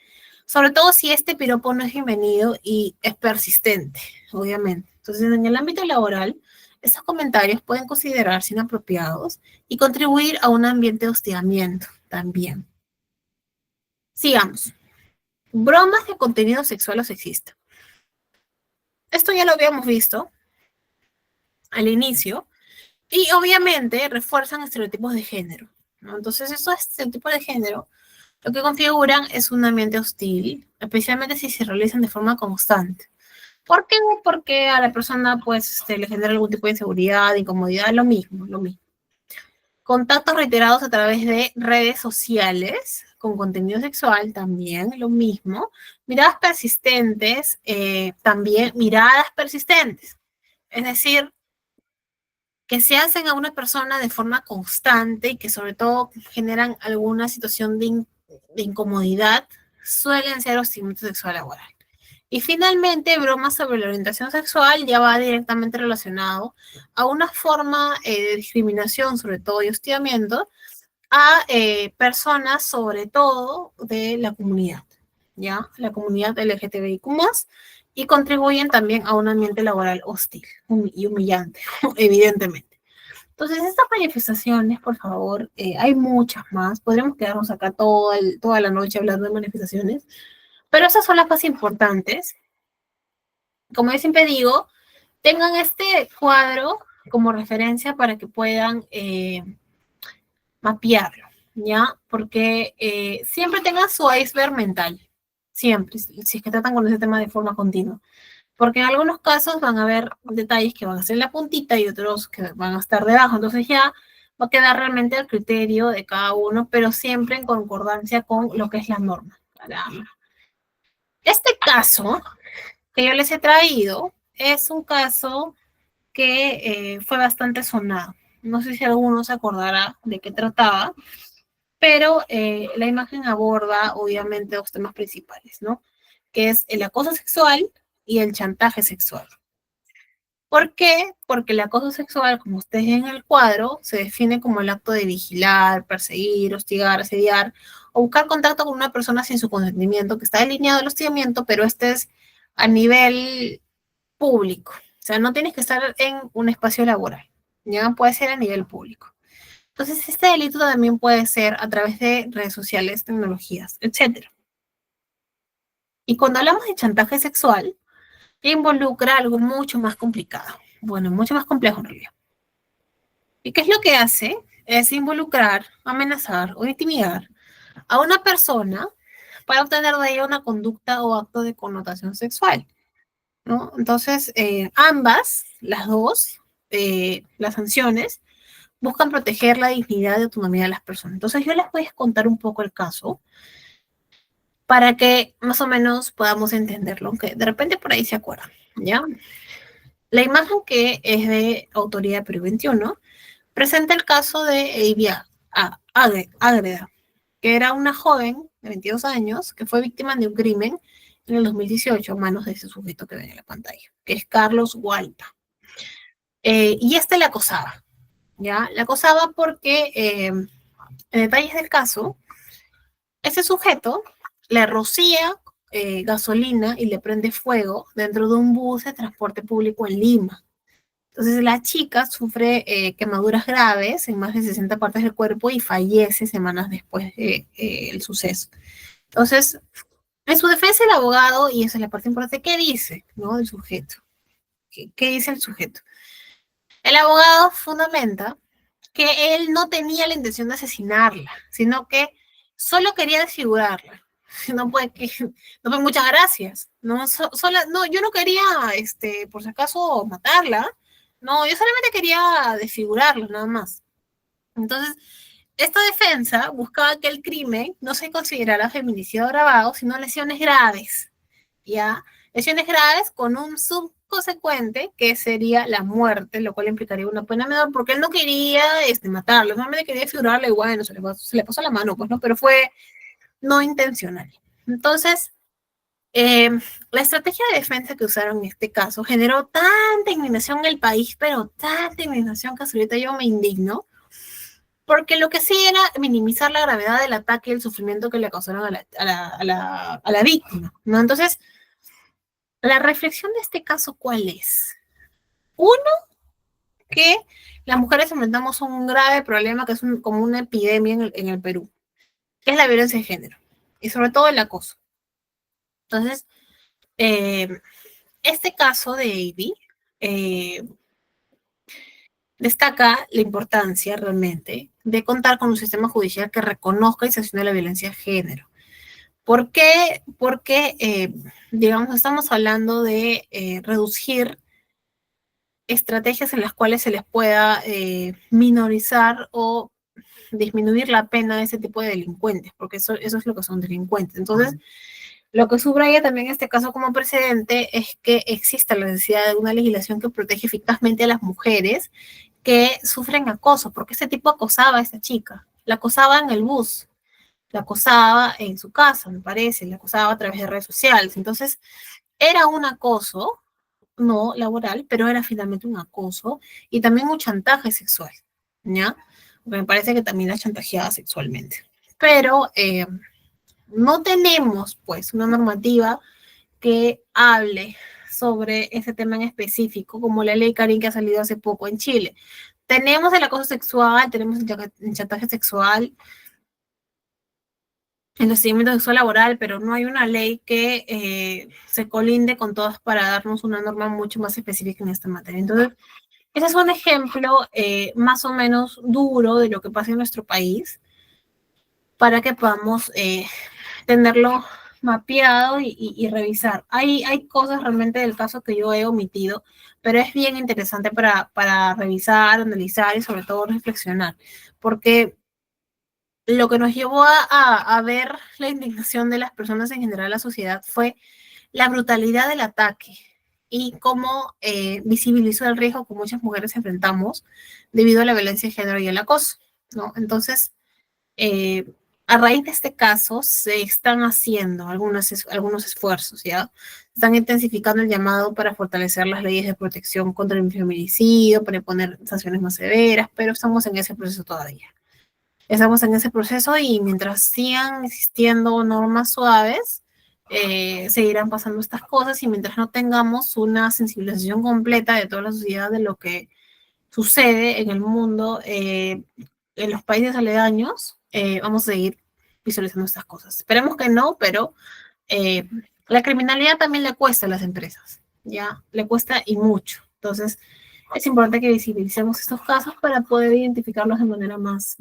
sobre todo si este piropo no es bienvenido y es persistente, obviamente. Entonces, en el ámbito laboral, estos comentarios pueden considerarse inapropiados y contribuir a un ambiente de hostigamiento también. Sigamos. Bromas de contenido sexual o sexista. Esto ya lo habíamos visto al inicio, y obviamente refuerzan estereotipos de género, ¿no? Entonces, esos estereotipos de género lo que configuran es un ambiente hostil, especialmente si se realizan de forma constante. ¿Por qué? Porque a la persona pues le genera algún tipo de inseguridad, incomodidad, lo mismo, lo mismo. Contactos reiterados a través de redes sociales con contenido sexual, también lo mismo. Miradas persistentes, también miradas persistentes. Es decir, que se hacen a una persona de forma constante y que sobre todo generan alguna situación de incomodidad, suelen ser hostigamiento sexual laboral. Y finalmente, bromas sobre la orientación sexual ya va directamente relacionado a una forma de discriminación, sobre todo, y hostigamiento a personas, sobre todo, de la comunidad. ¿ya? La comunidad LGTBIQ+, y contribuyen también a un ambiente laboral hostil y humillante, evidentemente. Entonces, estas manifestaciones, por favor, hay muchas más. Podríamos quedarnos acá toda la noche hablando de manifestaciones, pero esas son las más importantes. Como yo siempre digo, tengan este cuadro como referencia para que puedan mapearlo, ¿ya? Porque siempre tengan su iceberg mental, siempre, si es que tratan con ese tema de forma continua. Porque en algunos casos van a haber detalles que van a ser en la puntita y otros que van a estar debajo. Entonces ya va a quedar realmente al criterio de cada uno, pero siempre en concordancia con lo que es la norma. Este caso que yo les he traído es un caso que fue bastante sonado. No sé si alguno se acordará de qué trataba, pero la imagen aborda obviamente dos temas principales, ¿no? Que es el acoso sexual y el chantaje sexual. ¿Por qué? Porque el acoso sexual, como ustedes ven en el cuadro, se define como el acto de vigilar, perseguir, hostigar, asediar o buscar contacto con una persona sin su consentimiento, que está delineado el hostigamiento, pero este es a nivel público. O sea, no tienes que estar en un espacio laboral, ya puede ser a nivel público. Entonces, este delito también puede ser a través de redes sociales, tecnologías, etcétera. Y cuando hablamos de chantaje sexual, involucra algo mucho más complicado. Bueno, mucho más complejo en realidad. ¿Y qué es lo que hace? Es involucrar, amenazar o intimidar a una persona para obtener de ella una conducta o acto de connotación sexual, ¿no? Entonces, ambas, las dos, las sanciones, buscan proteger la dignidad y autonomía de las personas. Entonces, yo les voy a contar un poco el caso para que más o menos podamos entenderlo, aunque de repente por ahí se acuerdan, ¿ya? La imagen que es de autoría de Perú 21 presenta el caso de Evia Ágreda, que era una joven de 22 años que fue víctima de un crimen en el 2018 a manos de ese sujeto que ven en la pantalla, que es Carlos Gualta. Y este la acosaba, ¿ya? La acosaba porque, en detalles del caso, ese sujeto le rocía gasolina y le prende fuego dentro de un bus de transporte público en Lima. Entonces la chica sufre quemaduras graves en más de 60 partes del cuerpo y fallece semanas después del suceso. Entonces, en su defensa el abogado, y esa es la parte importante, ¿qué dice, no, el sujeto? ¿Qué dice el sujeto? El abogado fundamenta que él no tenía la intención de asesinarla, sino que solo quería desfigurarla. No puede que, no fue muchas gracias. No, no, yo no quería, por si acaso, matarla. No, yo solamente quería desfigurarla, nada más. Entonces, esta defensa buscaba que el crimen no se considerara feminicidio agravado, sino lesiones graves, ¿ya? Lesiones graves con un subconsecuente que sería la muerte, lo cual implicaría una pena menor, porque él no quería matarlo, solamente quería figurarle, y bueno, se le pasó la mano, pues no, pero fue no intencional. Entonces, eh, la estrategia de defensa que usaron en este caso generó tanta indignación en el país, pero tanta indignación que hasta ahorita yo me indigno, porque lo que sí era minimizar la gravedad del ataque y el sufrimiento que le causaron a la víctima, ¿no? Entonces, la reflexión de este caso, ¿cuál es? Uno, que las mujeres enfrentamos un grave problema que es como una epidemia en el Perú, que es la violencia de género, y sobre todo el acoso. Entonces, eh, este caso de Ivy destaca la importancia realmente de contar con un sistema judicial que reconozca y sancione la violencia de género. ¿Por qué? Porque, digamos, estamos hablando de reducir estrategias en las cuales se les pueda minorizar o disminuir la pena de ese tipo de delincuentes, porque eso es lo que son delincuentes. Entonces, lo que subraya también este caso como precedente es que exista la necesidad de una legislación que protege eficazmente a las mujeres que sufren acoso, porque ese tipo acosaba a esta chica, la acosaba en el bus, la acosaba en su casa, me parece, la acosaba a través de redes sociales. Entonces, era un acoso, no laboral, pero era finalmente un acoso y también un chantaje sexual, ¿ya? Porque me parece que también la chantajeaba sexualmente. Pero no tenemos pues una normativa que hable sobre ese tema en específico, como la ley Karin que ha salido hace poco en Chile. Tenemos el acoso sexual, tenemos el chantaje sexual, el hostigamiento sexual laboral, pero no hay una ley que se colinde con todas para darnos una norma mucho más específica en esta materia. Entonces, ese es un ejemplo más o menos duro de lo que pasa en nuestro país para que podamos tenerlo mapeado y revisar. Hay cosas realmente del caso que yo he omitido, pero es bien interesante para revisar, analizar y sobre todo reflexionar, porque lo que nos llevó a ver la indignación de las personas en general, la sociedad, fue la brutalidad del ataque y cómo visibilizó el riesgo que muchas mujeres enfrentamos debido a la violencia de género y el acoso, ¿no? Entonces, eh, a raíz de este caso se están haciendo algunos esfuerzos, ¿ya? Están intensificando el llamado para fortalecer las leyes de protección contra el feminicidio, para poner sanciones más severas, pero estamos en ese proceso todavía. Estamos en ese proceso y mientras sigan existiendo normas suaves, seguirán pasando estas cosas y mientras no tengamos una sensibilización completa de toda la sociedad de lo que sucede en el mundo, en los países aledaños, vamos a seguir visualizando estas cosas. Esperemos que no, pero eh, la criminalidad también le cuesta a las empresas, ¿ya? Le cuesta y mucho. Entonces, es importante que visibilicemos estos casos para poder identificarlos de manera más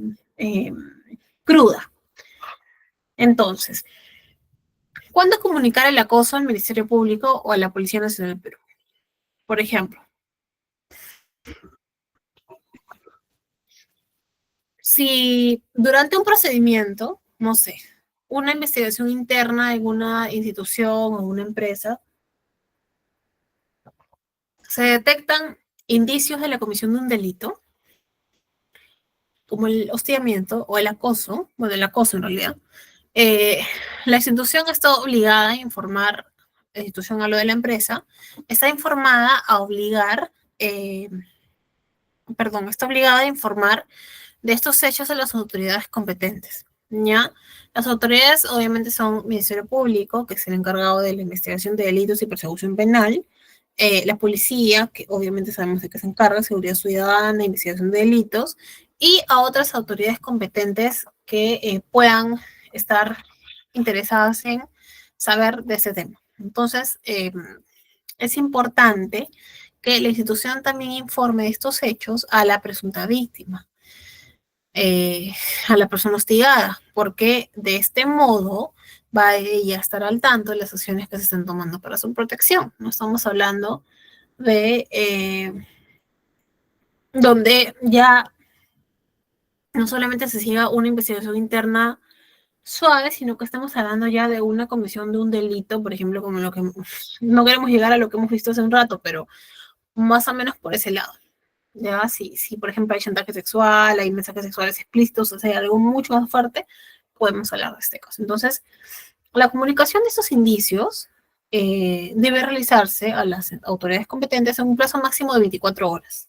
cruda. Entonces, ¿cuándo comunicar el acoso al Ministerio Público o a la Policía Nacional del Perú? Por ejemplo, si durante un procedimiento, no sé, una investigación interna en una institución o una empresa, se detectan indicios de la comisión de un delito, como el hostigamiento o el acoso, bueno, el acoso en realidad, eh, la institución está obligada a informar, la institución a lo de la empresa, está informada a obligar, perdón, está obligada a informar de estos hechos a las autoridades competentes. ¿Ya? Las autoridades obviamente son Ministerio Público, que es el encargado de la investigación de delitos y persecución penal, la policía, que obviamente sabemos de qué se encarga, seguridad ciudadana, investigación de delitos, y a otras autoridades competentes que puedan estar interesadas en saber de ese tema. Entonces, es importante que la institución también informe de estos hechos a la presunta víctima, a la persona hostigada, porque de este modo va ella a estar al tanto de las acciones que se están tomando para su protección. No estamos hablando de donde ya no solamente se siga una investigación interna suave, sino que estamos hablando ya de una comisión de un delito, por ejemplo, como lo que no queremos llegar a lo que hemos visto hace un rato, pero más o menos por ese lado. Ya, si por ejemplo hay chantaje sexual, hay mensajes sexuales explícitos, o sea, hay algo mucho más fuerte, podemos hablar de este caso. Entonces, la comunicación de estos indicios debe realizarse a las autoridades competentes en un plazo máximo de 24 horas,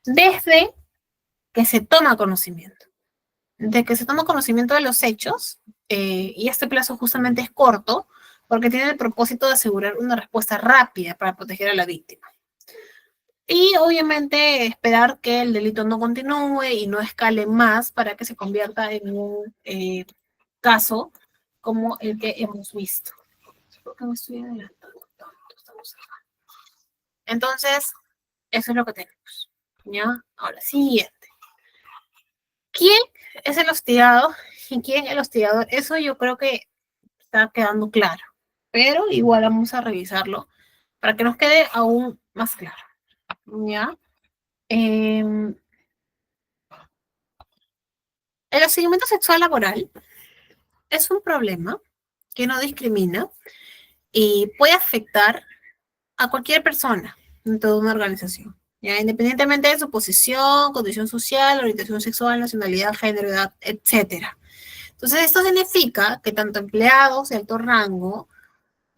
desde que se toma conocimiento. De que se toma conocimiento de los hechos, y este plazo justamente es corto, porque tiene el propósito de asegurar una respuesta rápida para proteger a la víctima. Y obviamente esperar que el delito no continúe y no escale más para que se convierta en un caso como el que hemos visto. ¿Por qué me estoy adelantando tanto? Entonces, eso es lo que tenemos. ¿Ya? Ahora, siguiente. ¿Quién es el hostigado y quién es el hostigador? Eso yo creo que está quedando claro, pero igual vamos a revisarlo para que nos quede aún más claro. ¿Ya? El hostigamiento sexual laboral es un problema que no discrimina y puede afectar a cualquier persona en toda una organización, ¿ya? Independientemente de su posición, condición social, orientación sexual, nacionalidad, género, edad, etcétera. Entonces, esto significa que tanto empleados de alto rango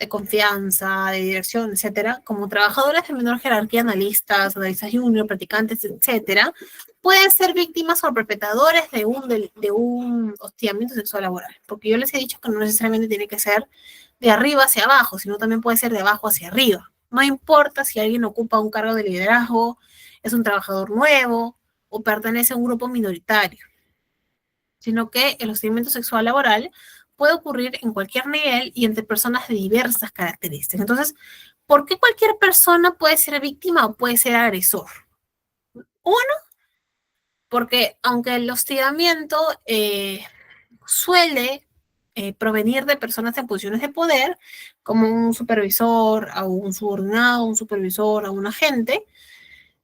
de confianza, de dirección, etcétera, como trabajadores de menor jerarquía, analistas junior, practicantes, etcétera, pueden ser víctimas o perpetradores de un hostigamiento sexual laboral. Porque yo les he dicho que no necesariamente tiene que ser de arriba hacia abajo, sino también puede ser de abajo hacia arriba. No importa si alguien ocupa un cargo de liderazgo, es un trabajador nuevo o pertenece a un grupo minoritario, sino que el hostigamiento sexual laboral puede ocurrir en cualquier nivel y entre personas de diversas características. Entonces, ¿por qué cualquier persona puede ser víctima o puede ser agresor? Uno, porque aunque el hostigamiento suele provenir de personas en posiciones de poder, como un supervisor, a un subordinado, un supervisor, a un agente,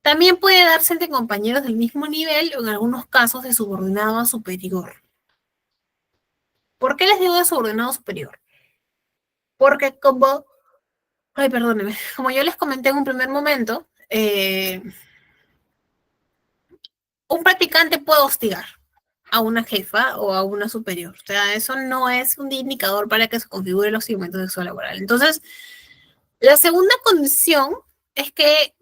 también puede darse entre compañeros del mismo nivel o en algunos casos de subordinado a superior. ¿Por qué les digo de subordinado superior? Porque ay, perdóneme, como yo les comenté en un primer momento, un practicante puede hostigar a una jefa o a una superior. O sea, eso no es un indicador para que se configure el hostigamiento sexual laboral. Entonces, la segunda condición es que,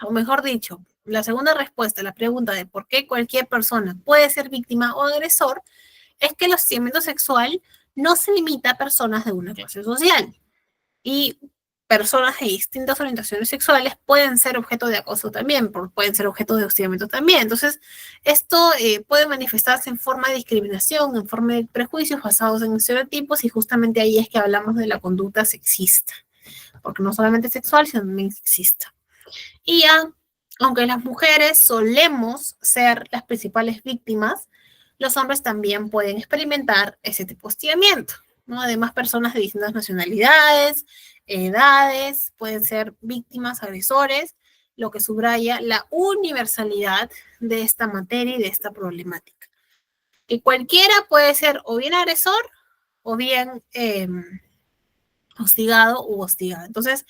o mejor dicho, la segunda respuesta a la pregunta de por qué cualquier persona puede ser víctima o agresor es que el hostigamiento sexual no se limita a personas de una clase social. Y personas de distintas orientaciones sexuales pueden ser objeto de acoso también, pueden ser objeto de hostigamiento también. Entonces, esto puede manifestarse en forma de discriminación, en forma de prejuicios basados en estereotipos, y justamente ahí es que hablamos de la conducta sexista, porque no solamente es sexual, sino también sexista. Y ya, aunque las mujeres solemos ser las principales víctimas, los hombres también pueden experimentar ese tipo de hostigamiento, ¿no? Además, personas de distintas nacionalidades, edades, pueden ser víctimas, agresores, lo que subraya la universalidad de esta materia y de esta problemática. Que cualquiera puede ser o bien agresor o bien hostigado u hostigada. Entonces,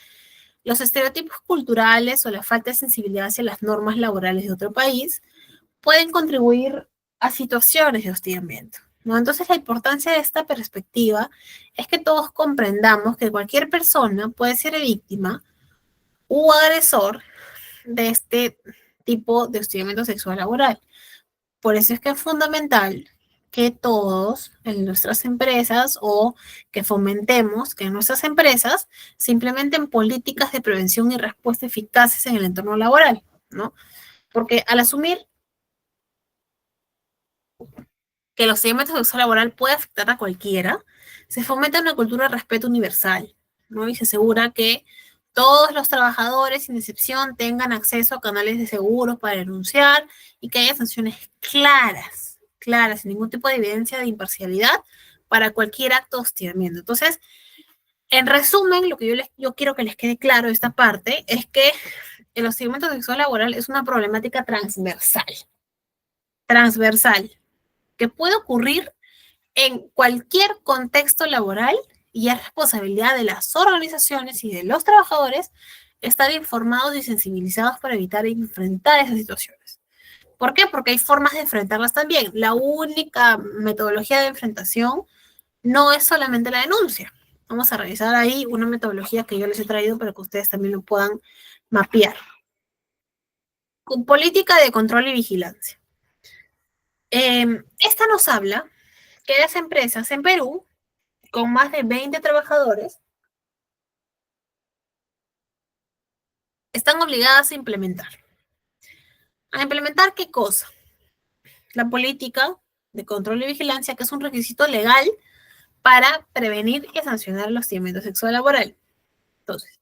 los estereotipos culturales o la falta de sensibilidad hacia las normas laborales de otro país pueden contribuir a situaciones de hostigamiento, ¿no? Entonces, la importancia de esta perspectiva es que todos comprendamos que cualquier persona puede ser víctima u agresor de este tipo de hostigamiento sexual laboral. Por eso es que es fundamental que todos en nuestras empresas o que fomentemos que en nuestras empresas se implementen políticas de prevención y respuesta eficaces en el entorno laboral, ¿no? Porque al asumir que el hostigamiento sexual laboral puede afectar a cualquiera, se fomenta una cultura de respeto universal, ¿no? Y se asegura que todos los trabajadores, sin excepción, tengan acceso a canales de seguros para denunciar y que haya sanciones claras, sin ningún tipo de evidencia de imparcialidad para cualquier acto de hostigamiento. Entonces, en resumen, lo que yo quiero que les quede claro de esta parte es que el hostigamiento sexual laboral es una problemática transversal, que puede ocurrir en cualquier contexto laboral y es responsabilidad de las organizaciones y de los trabajadores estar informados y sensibilizados para evitar enfrentar esas situaciones. ¿Por qué? Porque hay formas de enfrentarlas también. La única metodología de enfrentación no es solamente la denuncia. Vamos a revisar ahí una metodología que yo les he traído para que ustedes también lo puedan mapear. Con política de control y vigilancia. Esta nos habla que las empresas en Perú, con más de 20 trabajadores, están obligadas a implementar. ¿A implementar qué cosa? La política de control y vigilancia, que es un requisito legal para prevenir y sancionar el hostigamiento sexual laboral. Entonces,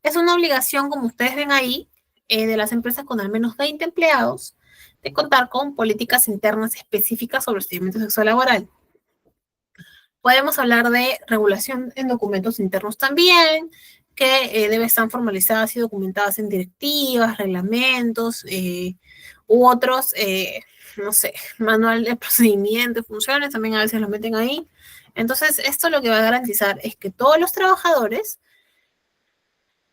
es una obligación, como ustedes ven ahí, de las empresas con al menos 20 empleados, de contar con políticas internas específicas sobre el hostigamiento sexual laboral. Podemos hablar de regulación en documentos internos también, que deben estar formalizadas y documentadas en directivas, reglamentos u otros, no sé, manual de procedimiento, funciones, también a veces lo meten ahí. Entonces, esto lo que va a garantizar es que todos los trabajadores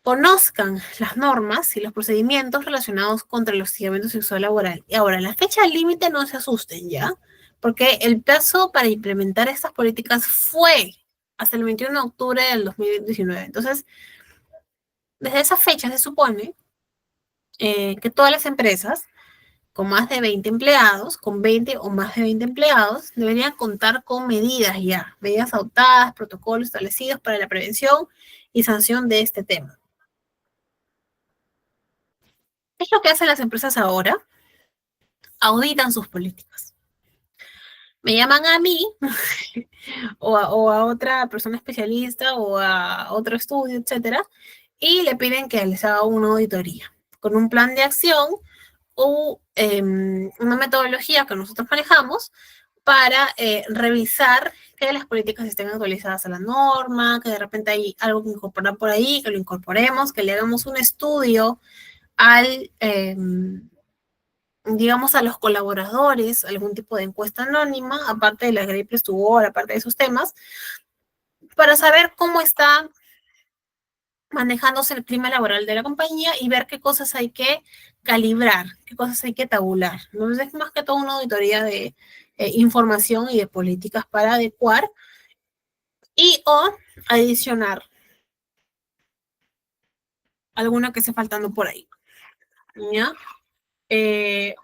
conozcan las normas y los procedimientos relacionados contra el hostigamiento sexual laboral. Y ahora, la fecha límite no se asusten ya, porque el plazo para implementar estas políticas fue hasta el 21 de octubre del 2019. Entonces, desde esa fecha se supone que todas las empresas con más de 20 empleados, con 20 o más de 20 empleados, deberían contar con medidas ya, medidas adoptadas, protocolos establecidos para la prevención y sanción de este tema. ¿Qué es lo que hacen las empresas ahora? Auditan sus políticas. Me llaman a mí o a otra persona especialista o a otro estudio, etcétera, y le piden que les haga una auditoría con un plan de acción o una metodología que nosotros manejamos para revisar que las políticas estén actualizadas a la norma, que de repente hay algo que incorporar por ahí, que lo incorporemos, que le hagamos un estudio al, digamos, a los colaboradores, algún tipo de encuesta anónima, aparte de la Great Place to Work, aparte de esos temas, para saber cómo está manejándose el clima laboral de la compañía y ver qué cosas hay que calibrar, qué cosas hay que tabular. Entonces es más que todo una auditoría de información y de políticas para adecuar y o adicionar alguna que esté faltando por ahí. ¿Ya?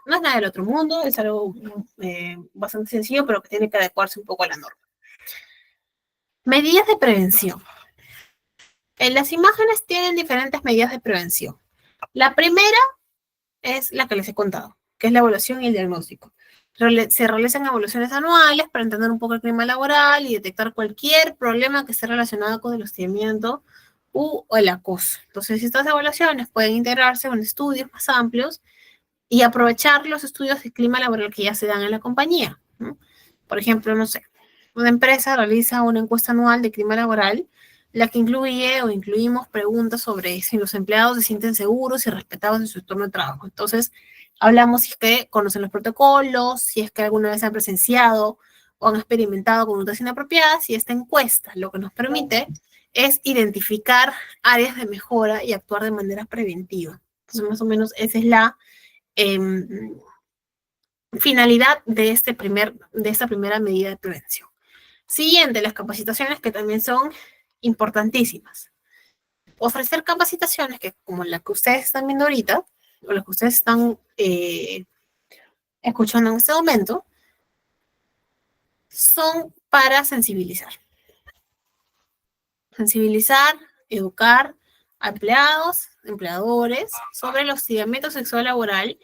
No es nada del otro mundo, es algo bastante sencillo, pero que tiene que adecuarse un poco a la norma. Medidas de prevención. Las imágenes tienen diferentes medidas de prevención. La primera es la que les he contado, que es la evaluación y el diagnóstico. Se realizan evaluaciones anuales para entender un poco el clima laboral y detectar cualquier problema que esté relacionado con el hostigamiento o el acoso. Entonces, estas evaluaciones pueden integrarse con estudios más amplios y aprovechar los estudios de clima laboral que ya se dan en la compañía, ¿no? Por ejemplo, no sé, una empresa realiza una encuesta anual de clima laboral, la que incluye o incluimos preguntas sobre si los empleados se sienten seguros y respetados en su entorno de trabajo. Entonces, hablamos si es que conocen los protocolos, si es que alguna vez han presenciado o han experimentado conductas inapropiadas, y esta encuesta lo que nos permite es identificar áreas de mejora y actuar de manera preventiva. Entonces, más o menos esa es la finalidad de esta primera medida de prevención. Siguiente, las capacitaciones, que también son importantísimas. Ofrecer capacitaciones que, como la que ustedes están viendo ahorita, o la que ustedes están escuchando en este momento, son para sensibilizar. Sensibilizar, educar a empleados, empleadores, sobre el hostigamiento sexual laboral,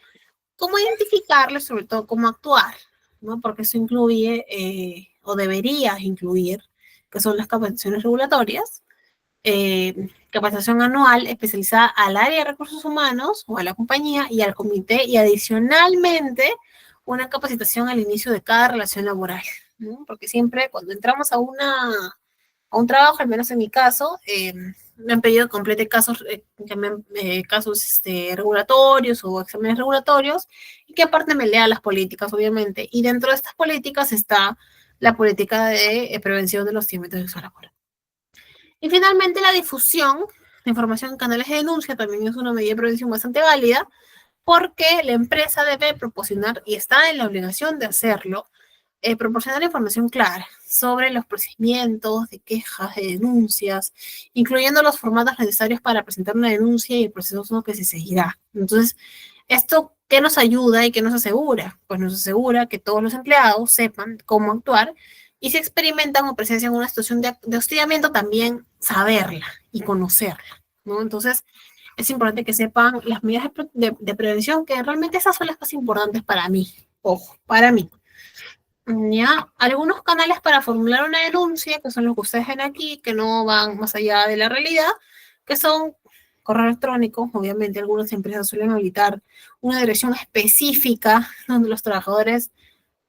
cómo identificarlo, sobre todo cómo actuar, ¿no? Porque eso incluye, o debería incluir, que son las capacitaciones regulatorias, capacitación anual especializada al área de recursos humanos o a la compañía y al comité, y adicionalmente una capacitación al inicio de cada relación laboral, ¿no? Porque siempre cuando entramos a un trabajo, al menos en mi caso, me han pedido que complete casos, casos regulatorios o exámenes regulatorios, y que aparte me lea las políticas, obviamente. Y dentro de estas políticas está la política de prevención de los hostigamientos sexuales laborales. Y finalmente, la difusión de información en canales de denuncia también es una medida de prevención bastante válida, porque la empresa debe proporcionar, y está en la obligación de hacerlo, proporcionar información clara sobre los procedimientos de quejas, de denuncias, incluyendo los formatos necesarios para presentar una denuncia y el proceso que se seguirá. Entonces, ¿esto qué nos ayuda y qué nos asegura? Pues nos asegura que todos los empleados sepan cómo actuar, y si experimentan o presencian una situación de hostigamiento, también saberla y conocerla, ¿no? Entonces, es importante que sepan las medidas de prevención, que realmente esas son las más importantes para mí. Ojo, para mí. Ya, algunos canales para formular una denuncia, que son los que ustedes ven aquí, que no van más allá de la realidad, que son correo electrónico. Obviamente, algunas empresas suelen habilitar una dirección específica donde los trabajadores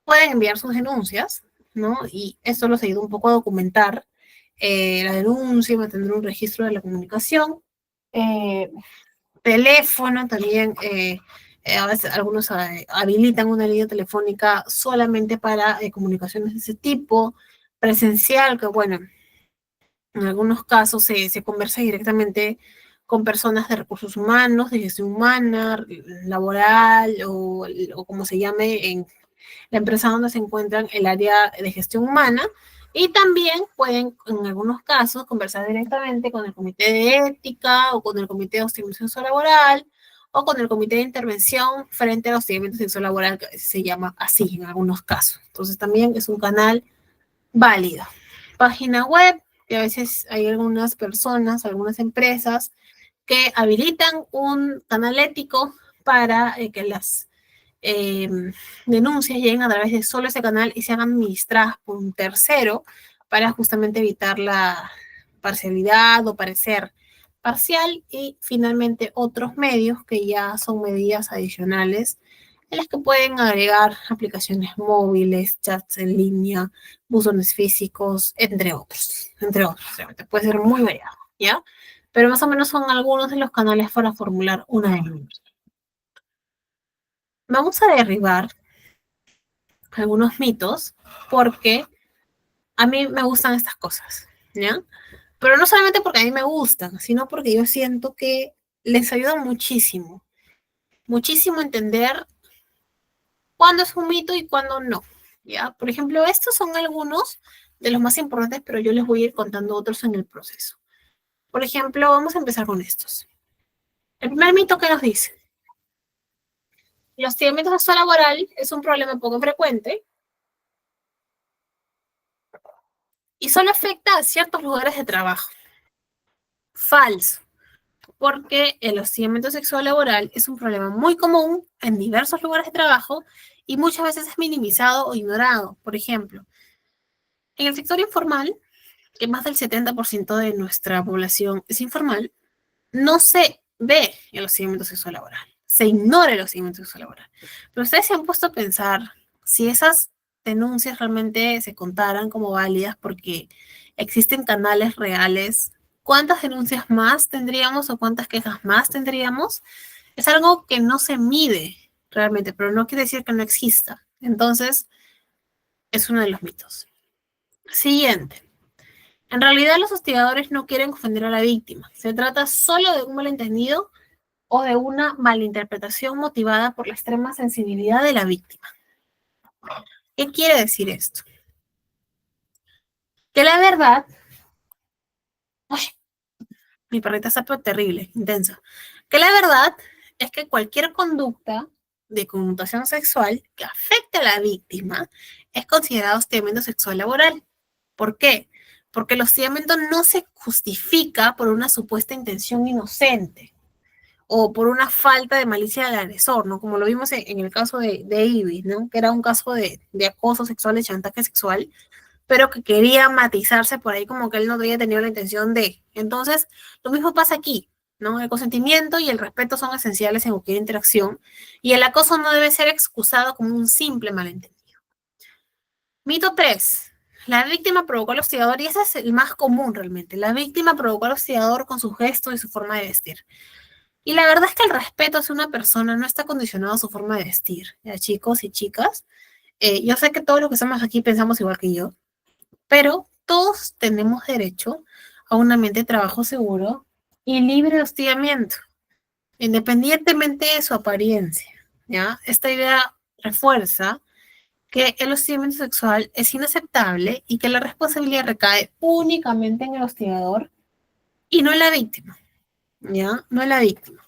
pueden enviar sus denuncias, ¿no? Y esto los ayuda un poco a documentar la denuncia y mantener un registro de la comunicación. Teléfono también, a veces algunos habilitan una línea telefónica solamente para comunicaciones de ese tipo. Presencial, que bueno, en algunos casos se conversa directamente con personas de recursos humanos, de gestión humana, laboral, o como se llame en la empresa donde se encuentran, el área de gestión humana, Y también pueden, en algunos casos, conversar directamente con el comité de ética o con el comité de hostigamiento sexual laboral o con el comité de intervención frente al hostigamiento sexual laboral, que se llama así en algunos casos. Entonces también es un canal válido. Página web, que a veces hay algunas personas, algunas empresas que habilitan un canal ético para que las eh, denuncias lleguen a través de solo ese canal y sean administradas por un tercero para justamente evitar la parcialidad o parecer parcial, y finalmente otros medios que ya son medidas adicionales en las que pueden agregar aplicaciones móviles, chats en línea, buzones físicos, entre otros, obviamente puede ser muy variado, ¿ya? Pero más o menos son algunos de los canales para formular una denuncia. Vamos a derribar algunos mitos porque a mí me gustan estas cosas, ¿ya? Pero no solamente porque a mí me gustan, sino porque yo siento que les ayuda muchísimo, muchísimo a entender cuándo es un mito y cuándo no, ¿ya? Por ejemplo, estos son algunos de los más importantes, pero yo les voy a ir contando otros en el proceso. Por ejemplo, vamos a empezar con estos. El primer mito que nos dice: el hostigamiento sexual laboral es un problema poco frecuente y solo afecta a ciertos lugares de trabajo. Falso, porque el hostigamiento sexual laboral es un problema muy común en diversos lugares de trabajo y muchas veces es minimizado o ignorado. Por ejemplo, en el sector informal, que más del 70% de nuestra población es informal, no se ve el hostigamiento sexual laboral, se ignora el hostigamiento sexual laboral. Pero ustedes se han puesto a pensar si esas denuncias realmente se contaran como válidas porque existen canales reales, ¿cuántas denuncias más tendríamos o cuántas quejas más tendríamos? Es algo que no se mide realmente, pero no quiere decir que no exista. Entonces, es uno de los mitos. Siguiente. En realidad, los hostigadores no quieren ofender a la víctima. Se trata solo de un malentendido o de una malinterpretación motivada por la extrema sensibilidad de la víctima. ¿Qué quiere decir esto? Que la verdad, ¡ay! Mi perrita está terrible, intensa. Que la verdad es que cualquier conducta de connotación sexual que afecte a la víctima es considerado hostigamiento sexual laboral. ¿Por qué? Porque el hostigamiento no se justifica por una supuesta intención inocente o por una falta de malicia del agresor, ¿no? Como lo vimos en el caso de Ivy, ¿no? Que era un caso de acoso sexual, de chantaje sexual, pero que quería matizarse por ahí como que él no había tenido la intención de. Entonces, lo mismo pasa aquí, ¿no? El consentimiento y el respeto son esenciales en cualquier interacción y el acoso no debe ser excusado como un simple malentendido. Mito 3. La víctima provocó al hostigador, y ese es el más común realmente. La víctima provocó al hostigador con su gesto y su forma de vestir. Y la verdad es que el respeto hacia una persona no está condicionado a su forma de vestir. Ya, chicos y chicas, yo sé que todos los que estamos aquí pensamos igual que yo, pero todos tenemos derecho a un ambiente de trabajo seguro y libre de hostigamiento, independientemente de su apariencia, ¿ya? Esta idea refuerza que el hostigamiento sexual es inaceptable y que la responsabilidad recae únicamente en el hostigador y no en la víctima, ¿ya? No en la víctima,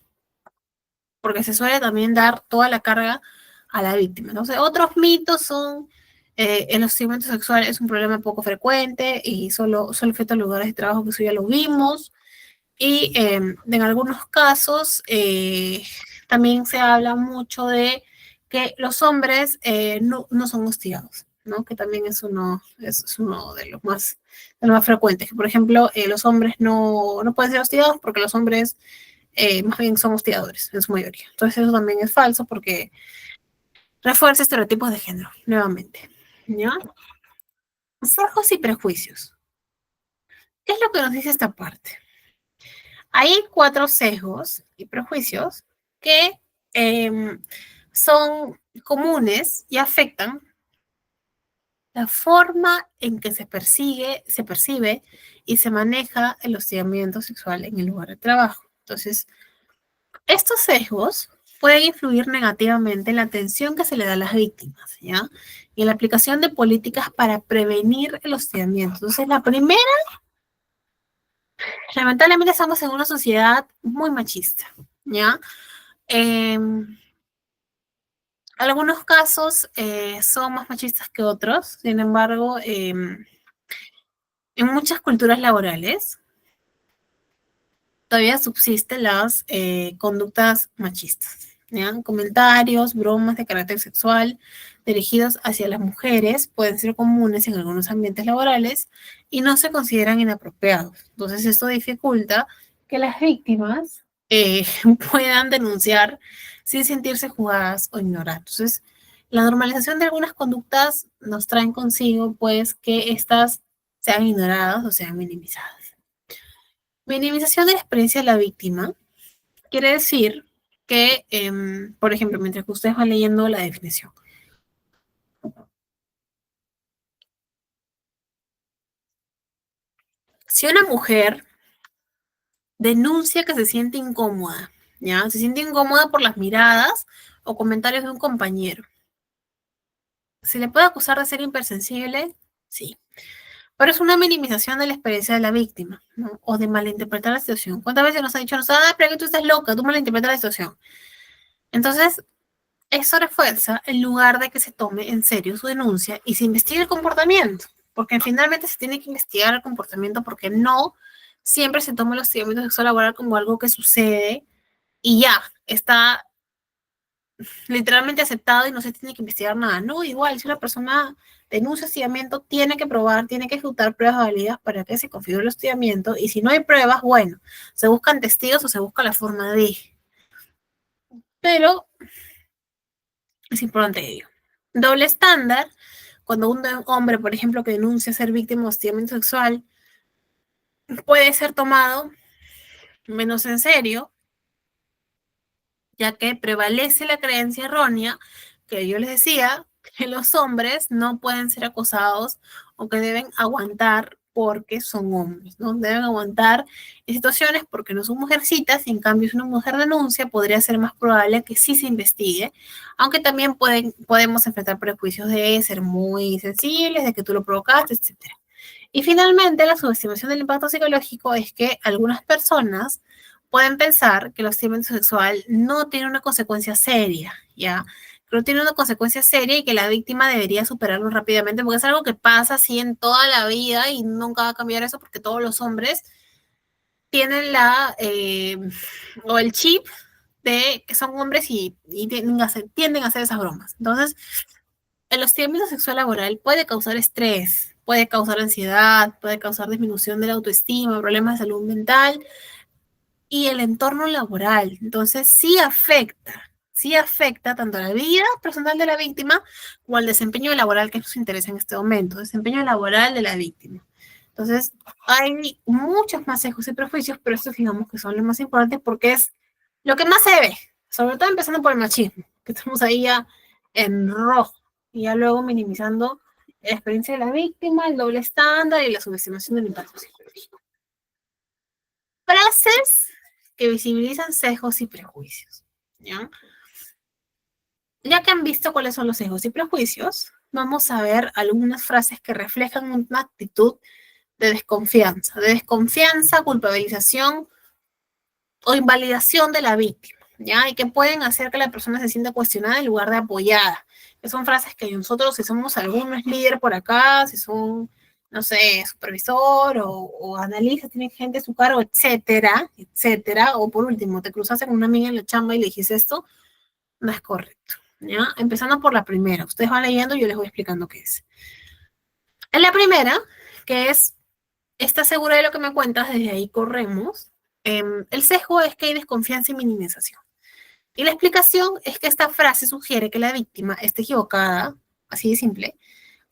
porque se suele también dar toda la carga a la víctima. Entonces, otros mitos son el hostigamiento sexual es un problema poco frecuente y solo afecta a lugares de trabajo, que eso ya lo vimos. Y en algunos casos también se habla mucho de que los hombres no son hostigados, ¿no? Que también es uno de los más frecuentes. Que, por ejemplo, los hombres no pueden ser hostigados porque los hombres más bien son hostigadores en su mayoría. Entonces eso también es falso porque refuerza estereotipos de género, nuevamente. ¿Ya? Sesgos y prejuicios. ¿Qué es lo que nos dice esta parte? Hay 4 sesgos y prejuicios que son comunes y afectan la forma en que se percibe y se maneja el hostigamiento sexual en el lugar de trabajo. Entonces, estos sesgos pueden influir negativamente en la atención que se le da a las víctimas, ¿ya? Y en la aplicación de políticas para prevenir el hostigamiento. Entonces, la primera, lamentablemente estamos en una sociedad muy machista, ¿ya? Eh, Algunos casos son más machistas que otros, sin embargo, en muchas culturas laborales todavía subsisten las conductas machistas, ¿ya? Comentarios, bromas de carácter sexual dirigidos hacia las mujeres pueden ser comunes en algunos ambientes laborales y no se consideran inapropiados. Entonces, esto dificulta que las víctimas puedan denunciar sin sentirse juzgadas o ignoradas. Entonces, la normalización de algunas conductas nos traen consigo, pues, que estas sean ignoradas o sean minimizadas. Minimización de la experiencia de la víctima quiere decir que, por ejemplo, mientras que ustedes van leyendo la definición, si una mujer denuncia que se siente incómoda, ¿ya? Se siente incómoda por las miradas o comentarios de un compañero, ¿se le puede acusar de ser hipersensible? Sí. Pero es una minimización de la experiencia de la víctima, ¿no? O de malinterpretar la situación. ¿Cuántas veces nos han dicho, pero que tú estás loca, tú malinterpretas la situación? Entonces, eso refuerza en lugar de que se tome en serio su denuncia y se investigue el comportamiento, porque finalmente se tiene que investigar el comportamiento porque no siempre se toma el hostigamiento sexual laboral como algo que sucede y ya, está literalmente aceptado y no se tiene que investigar nada. No, igual, si una persona denuncia hostigamiento, tiene que probar, tiene que ejecutar pruebas válidas para que se configure el hostigamiento y si no hay pruebas, bueno, se buscan testigos o se busca la forma de. Pero es importante ello. Doble estándar, cuando un hombre, por ejemplo, que denuncia ser víctima de hostigamiento sexual, puede ser tomado menos en serio, ya que prevalece la creencia errónea que yo les decía, que los hombres no pueden ser acosados o que deben aguantar porque son hombres, ¿no? Deben aguantar en situaciones porque no son mujercitas y en cambio si una mujer denuncia podría ser más probable que sí se investigue, aunque también podemos enfrentar prejuicios de ser muy sensibles, de que tú lo provocaste, etcétera. Y finalmente, la subestimación del impacto psicológico es que algunas personas pueden pensar que el hostigamiento sexual no tiene una consecuencia seria, ¿ya? Que no tiene una consecuencia seria y que la víctima debería superarlo rápidamente, porque es algo que pasa así en toda la vida y nunca va a cambiar eso porque todos los hombres tienen o el chip de que son hombres y tienden a hacer esas bromas. Entonces, el hostigamiento sexual laboral puede causar estrés, puede causar ansiedad, puede causar disminución de la autoestima, problemas de salud mental y el entorno laboral. Entonces, sí afecta tanto a la vida personal de la víctima como al desempeño laboral que nos interesa en este momento, desempeño laboral de la víctima. Entonces, hay muchos más sesgos y prejuicios, pero estos digamos que son los más importantes porque es lo que más se ve, sobre todo empezando por el machismo, que estamos ahí ya en rojo, y ya luego minimizando la experiencia de la víctima, el doble estándar y la subestimación del impacto psicológico. Frases que visibilizan sesgos y prejuicios, ¿ya? Ya que han visto cuáles son los sesgos y prejuicios, vamos a ver algunas frases que reflejan una actitud de desconfianza, culpabilización o invalidación de la víctima, ¿ya? Y que pueden hacer que la persona se sienta cuestionada en lugar de apoyada. Que son frases que nosotros, si somos algunos líder por acá, si son, no sé, supervisor o analista, tienen gente a su cargo, etcétera, etcétera. O por último, te cruzaste con una amiga en la chamba y le dijiste esto, no es correcto, ¿ya? Empezando por la primera. Ustedes van leyendo y yo les voy explicando qué es. En la primera, que es, ¿estás segura de lo que me cuentas? Desde ahí corremos. El sesgo es que hay desconfianza y minimización. Y la explicación es que esta frase sugiere que la víctima está equivocada, así de simple,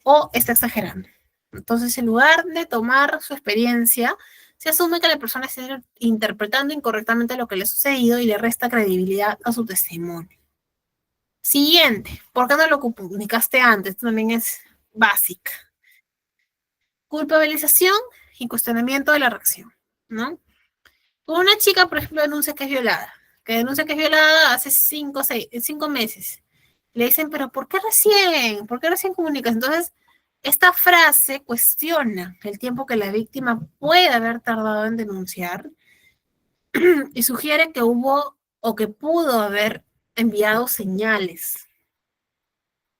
o está exagerando. Entonces, en lugar de tomar su experiencia, se asume que la persona está interpretando incorrectamente lo que le ha sucedido y le resta credibilidad a su testimonio. Siguiente, ¿por qué no lo comunicaste antes? Esto también es básica. Culpabilización y cuestionamiento de la reacción, ¿no? Una chica, por ejemplo, denuncia que es violada. que denuncia que es violada hace 5 meses. Le dicen, pero ¿por qué recién? ¿Por qué recién comunicas? Entonces, esta frase cuestiona el tiempo que la víctima puede haber tardado en denunciar y sugiere que hubo o que pudo haber enviado señales,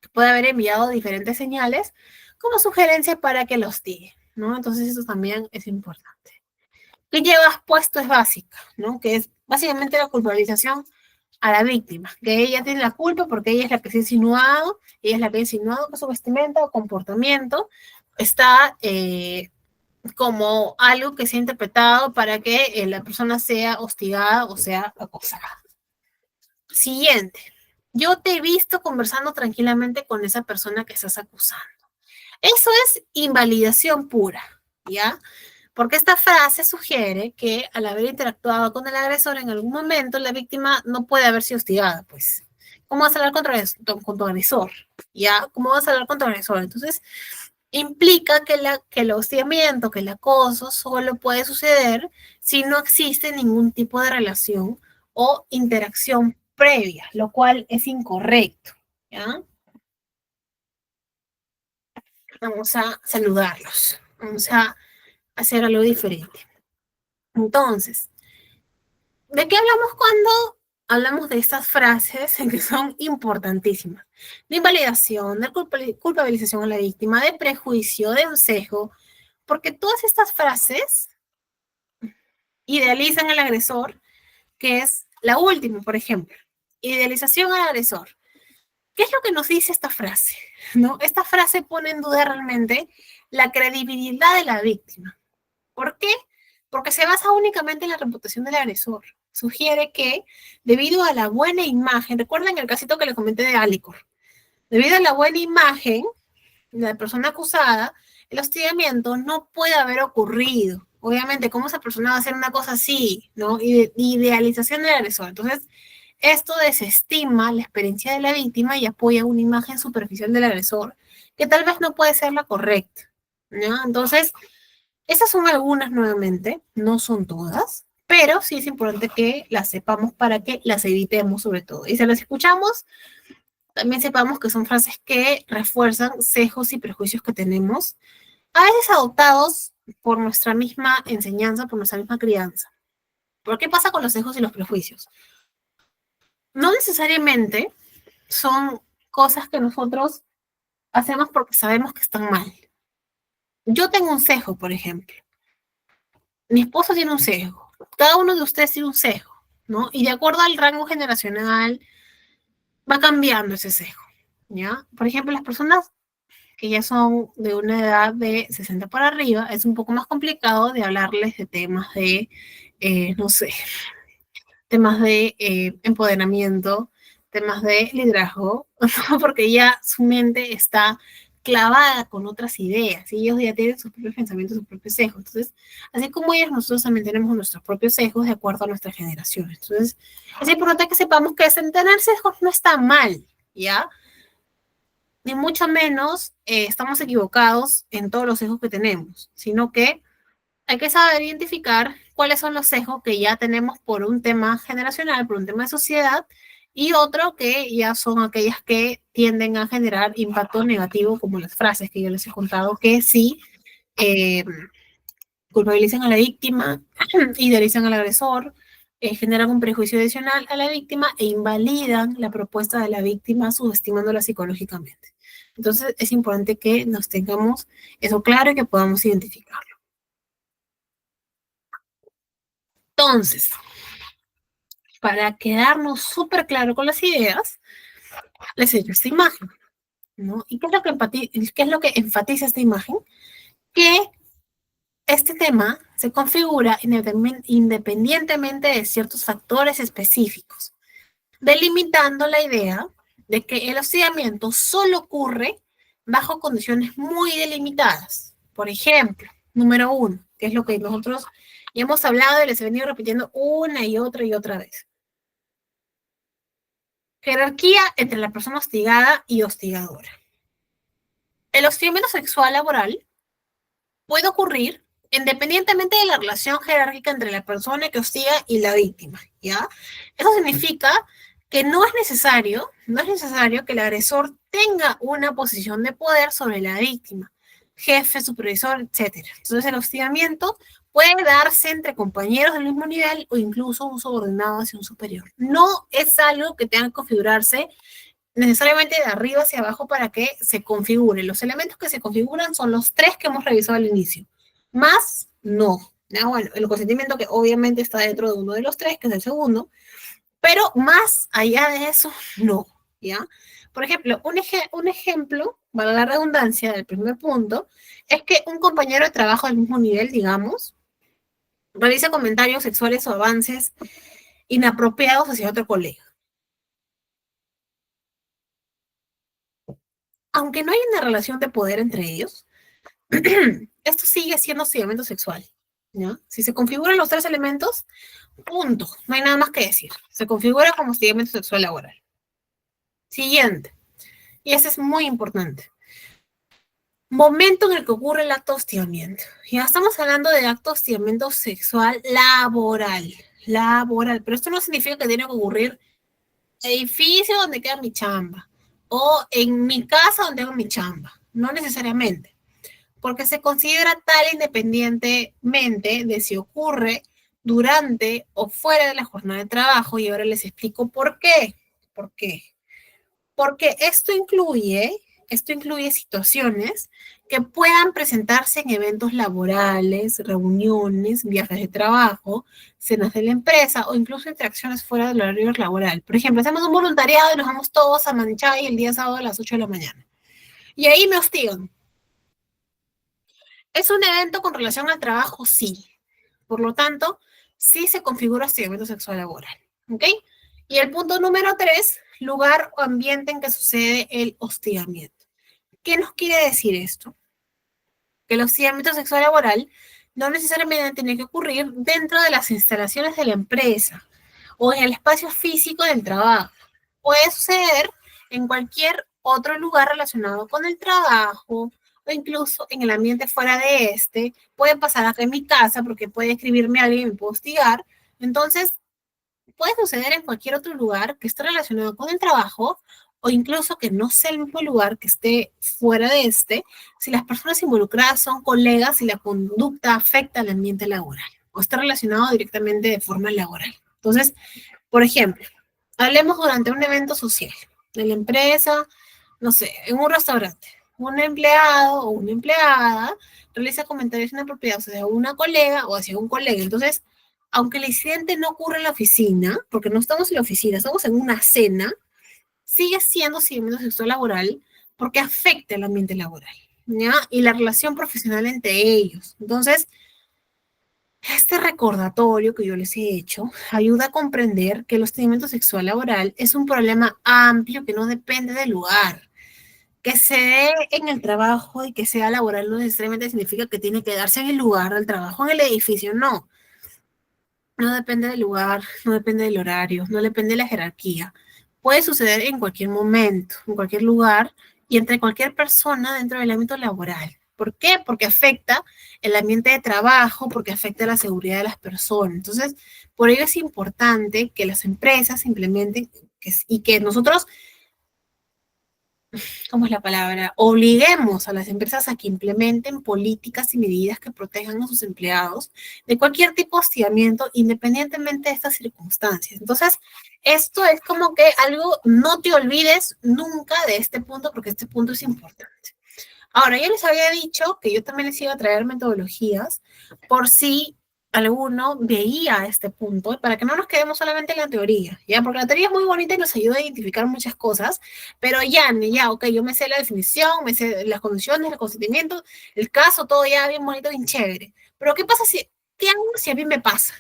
que puede haber enviado diferentes señales como sugerencia para que los hostigue, ¿no? Entonces eso también es importante. ¿Qué llevas puesto es básica, ¿no? Que es básicamente la culpabilización a la víctima, que ella tiene la culpa porque ella es la que se ha insinuado, ella es la que ha insinuado que su vestimenta o comportamiento está como algo que se ha interpretado para que la persona sea hostigada o sea acosada. Siguiente. Yo te he visto conversando tranquilamente con esa persona que estás acusando. Eso es invalidación pura, ¿ya? Porque esta frase sugiere que al haber interactuado con el agresor en algún momento, la víctima no puede haber sido hostigada, pues. ¿Cómo vas a hablar con tu agresor? ¿Ya? ¿Cómo vas a hablar con tu agresor? Entonces, implica que el hostigamiento, que el acoso solo puede suceder si no existe ningún tipo de relación o interacción previa, lo cual es incorrecto, ¿ya? Vamos a saludarlos, vamos a hacer algo diferente. Entonces, ¿de qué hablamos cuando hablamos de estas frases que son importantísimas? De invalidación, de culpabilización a la víctima, de prejuicio, de un sesgo, porque todas estas frases idealizan al agresor, que es la última, por ejemplo. Idealización al agresor. ¿Qué es lo que nos dice esta frase? ¿No? Esta frase pone en duda realmente la credibilidad de la víctima. ¿Por qué? Porque se basa únicamente en la reputación del agresor. Sugiere que, debido a la buena imagen, recuerden el casito que les comenté de Alicor, debido a la buena imagen de la persona acusada, el hostigamiento no puede haber ocurrido. Obviamente, ¿cómo esa persona va a hacer una cosa así? ¿No? Idealización del agresor. Entonces, esto desestima la experiencia de la víctima y apoya una imagen superficial del agresor, que tal vez no puede ser la correcta, ¿no? Entonces, esas son algunas nuevamente, no son todas, pero sí es importante que las sepamos para que las evitemos sobre todo. Y si las escuchamos, también sepamos que son frases que refuerzan sesgos y prejuicios que tenemos, a veces adoptados por nuestra misma enseñanza, por nuestra misma crianza. ¿Por qué pasa con los sesgos y los prejuicios? No necesariamente son cosas que nosotros hacemos porque sabemos que están mal. Yo tengo un sesgo, por ejemplo. Mi esposo tiene un sesgo. Cada uno de ustedes tiene un sesgo, ¿no? Y de acuerdo al rango generacional va cambiando ese sesgo, ¿ya? Por ejemplo, las personas que ya son de una edad de 60 para arriba, es un poco más complicado de hablarles de temas de, no sé, temas de empoderamiento, temas de liderazgo, ¿no? Porque ya su mente está clavada con otras ideas y ellos ya tienen sus propios pensamientos, sus propios sesgos. Entonces, así como ellos, nosotros también tenemos nuestros propios sesgos de acuerdo a nuestras generaciones. Entonces, es importante que sepamos que tener sesgos no está mal, ¿ya? Ni mucho menos estamos equivocados en todos los sesgos que tenemos, sino que hay que saber identificar cuáles son los sesgos que ya tenemos por un tema generacional, por un tema de sociedad, y otro que ya son aquellas que tienden a generar impacto negativo, como las frases que yo les he contado, que sí eh, culpabilizan a la víctima, idealizan al agresor, generan un prejuicio adicional a la víctima e invalidan la propuesta de la víctima subestimándola psicológicamente. Entonces es importante que nos tengamos eso claro y que podamos identificarlo. Entonces, para quedarnos súper claro con las ideas, les he hecho esta imagen, ¿no? ¿Y qué es lo que enfatiza esta imagen? Que este tema se configura independientemente de ciertos factores específicos, delimitando la idea de que el hostigamiento solo ocurre bajo condiciones muy delimitadas. Por ejemplo, número uno, que es lo que nosotros ya hemos hablado y les he venido repitiendo una y otra vez. Jerarquía entre la persona hostigada y hostigadora. El hostigamiento sexual laboral puede ocurrir independientemente de la relación jerárquica entre la persona que hostiga y la víctima, ¿ya? Eso significa que no es necesario que el agresor tenga una posición de poder sobre la víctima, jefe, supervisor, etcétera. Entonces el hostigamiento puede darse entre compañeros del mismo nivel o incluso un subordinado hacia un superior. No es algo que tenga que configurarse necesariamente de arriba hacia abajo para que se configure. Los elementos que se configuran son los tres que hemos revisado al inicio. Más, no. ¿Ya? Bueno, el consentimiento que obviamente está dentro de uno de los tres, que es el segundo, pero más allá de eso, no. ¿Ya? Por ejemplo, un ejemplo, para la redundancia del primer punto, es que un compañero de trabajo del mismo nivel, digamos, realiza comentarios sexuales o avances inapropiados hacia otro colega. Aunque no hay una relación de poder entre ellos, esto sigue siendo hostigamiento sexual. ¿Ya? Si se configuran los tres elementos, punto. No hay nada más que decir. Se configura como hostigamiento sexual laboral. Siguiente. Y ese es muy importante. Momento en el que ocurre el acto de hostigamiento. Ya estamos hablando de acto de hostigamiento sexual laboral. Laboral. Pero esto no significa que tiene que ocurrir en el edificio donde queda mi chamba. O en mi casa donde hago mi chamba. No necesariamente. Porque se considera tal independientemente de si ocurre durante o fuera de la jornada de trabajo, y ahora les explico por qué. ¿Por qué? Porque esto incluye situaciones que puedan presentarse en eventos laborales, reuniones, viajes de trabajo, cenas de la empresa o incluso interacciones fuera del horario laboral. Por ejemplo, hacemos un voluntariado y nos vamos todos a Manchay el día sábado a las 8 de la mañana. Y ahí me hostigan. ¿Es un evento con relación al trabajo? Sí. Por lo tanto, sí se configura hostigamiento sexual laboral. ¿Ok? Y el punto número 3, lugar o ambiente en que sucede el hostigamiento. ¿Qué nos quiere decir esto? Que el hostigamiento sexual laboral no necesariamente tiene que ocurrir dentro de las instalaciones de la empresa o en el espacio físico del trabajo. Puede suceder en cualquier otro lugar relacionado con el trabajo o incluso en el ambiente fuera de este. Puede pasar acá en mi casa porque puede escribirme alguien y me puede hostigar. Entonces, puede suceder en cualquier otro lugar que esté relacionado con el trabajo o incluso que no sea el mismo lugar, que esté fuera de este, si las personas involucradas son colegas y la conducta afecta al ambiente laboral o está relacionado directamente de forma laboral. Entonces, por ejemplo, hablemos durante un evento social de la empresa, no sé, en un restaurante. Un empleado o una empleada realiza comentarios inapropiados hacia una colega o hacia un colega. Entonces, aunque el incidente no ocurre en la oficina, porque no estamos en la oficina, estamos en una cena, sigue siendo seguimiento sexual laboral porque afecta el ambiente laboral, ¿ya? Y la relación profesional entre ellos. Entonces, este recordatorio que yo les he hecho ayuda a comprender que el hostigamiento sexual laboral es un problema amplio que no depende del lugar. Que se dé en el trabajo y que sea laboral no necesariamente significa que tiene que darse en el lugar del trabajo, en el edificio, no. No depende del lugar, no depende del horario, no depende de la jerarquía. Puede suceder en cualquier momento, en cualquier lugar y entre cualquier persona dentro del ámbito laboral. ¿Por qué? Porque afecta el ambiente de trabajo, porque afecta la seguridad de las personas. Entonces, por ello es importante que las empresas implementen y que nosotros, ¿cómo es la palabra? Obliguemos a las empresas a que implementen políticas y medidas que protejan a sus empleados de cualquier tipo de hostigamiento, independientemente de estas circunstancias. Entonces, esto es como que algo, no te olvides nunca de este punto, porque este punto es importante. Ahora, yo les había dicho que yo también les iba a traer metodologías por si alguno veía este punto, para que no nos quedemos solamente en la teoría, ¿ya? Porque la teoría es muy bonita y nos ayuda a identificar muchas cosas, pero ya, ok, yo me sé la definición, me sé las condiciones, el consentimiento, el caso, todo ya bien bonito, bien chévere. Pero ¿qué pasa qué hago si a mí me pasa?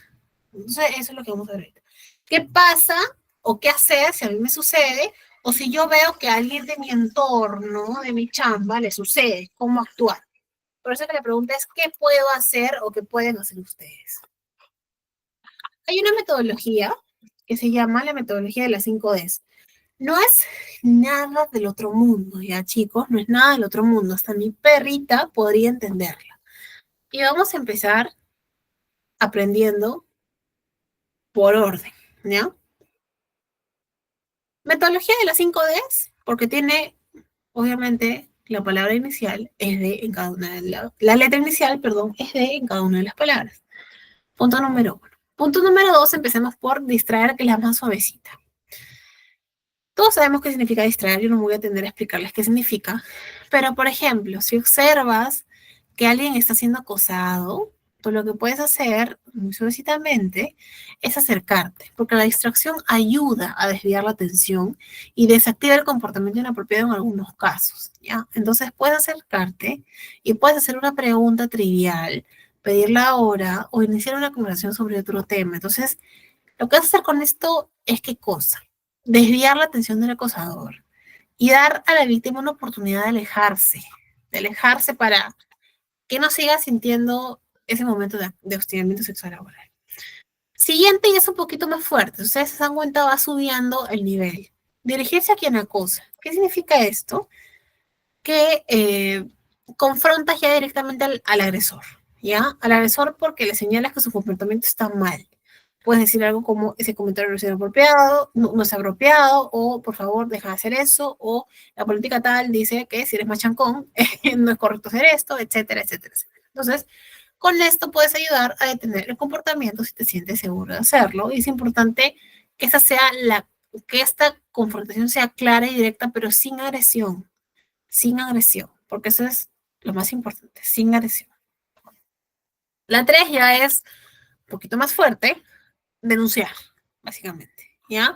Entonces, eso es lo que vamos a ver ahorita. ¿Qué pasa o qué hacer si a mí me sucede o si yo veo que a alguien de mi entorno, de mi chamba, le sucede? ¿Cómo actuar? Por eso que la pregunta es, ¿qué puedo hacer o qué pueden hacer ustedes? Hay una metodología que se llama la metodología de las 5 Ds. No es nada del otro mundo, ya chicos, no es nada del otro mundo. Hasta mi perrita podría entenderla. Y vamos a empezar aprendiendo por orden, ¿ya? Metodología de las 5 Ds, porque tiene, obviamente, la palabra inicial es D en cada una de la letra inicial, perdón, es D en cada una de las palabras. Punto número 1. Punto número 2, empecemos por distraer, que es la más suavecita. Todos sabemos qué significa distraer, yo no me voy a tender a explicarles qué significa, pero por ejemplo, si observas que alguien está siendo acosado, tú lo que puedes hacer muy suavecitamente es acercarte, porque la distracción ayuda a desviar la atención y desactiva el comportamiento inapropiado en algunos casos, ¿ya? Entonces puedes acercarte y puedes hacer una pregunta trivial, pedir la hora o iniciar una conversación sobre otro tema. Entonces, lo que vas a hacer con esto es qué cosa, desviar la atención del acosador y dar a la víctima una oportunidad de alejarse para que no siga sintiendo ese momento de hostigamiento sexual laboral. Siguiente y es un poquito más fuerte, ustedes se dan cuenta, va subiendo el nivel. Dirigirse a quien acosa. ¿Qué significa esto? Que confrontas ya directamente al agresor, ¿ya? Al agresor porque le señalas que su comportamiento está mal. Puedes decir algo como, ese comentario no es apropiado, no es apropiado, o por favor, deja de hacer eso, o la política tal dice que si eres machancón, no es correcto hacer esto, etcétera, etcétera, etcétera. Entonces, con esto puedes ayudar a detener el comportamiento si te sientes seguro de hacerlo. Y es importante que que esta confrontación sea clara y directa, pero sin agresión, porque eso es lo más importante, sin agresión. La 3 ya es un poquito más fuerte, denunciar, básicamente, ¿ya?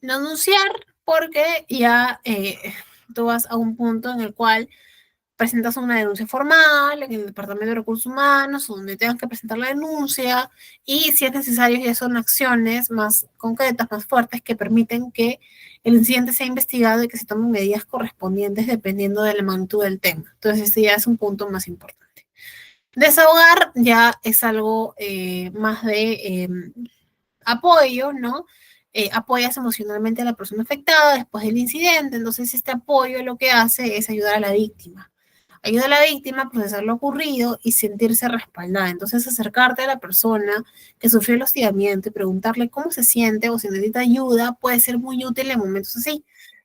Denunciar porque ya tú vas a un punto en el cual presentas una denuncia formal en el Departamento de Recursos Humanos, donde tengas que presentar la denuncia, y si es necesario ya son acciones más concretas, más fuertes, que permiten que el incidente sea investigado y que se tomen medidas correspondientes dependiendo de la magnitud del tema. Entonces, este ya es un punto más importante. Desahogar ya es algo más de apoyo, ¿no? Apoyas emocionalmente a la persona afectada después del incidente, entonces este apoyo lo que hace es ayudar a la víctima. Ayuda a la víctima a procesar lo ocurrido y sentirse respaldada. Entonces, acercarte a la persona que sufrió el hostigamiento y preguntarle cómo se siente o si necesita ayuda puede ser muy útil en momentos así.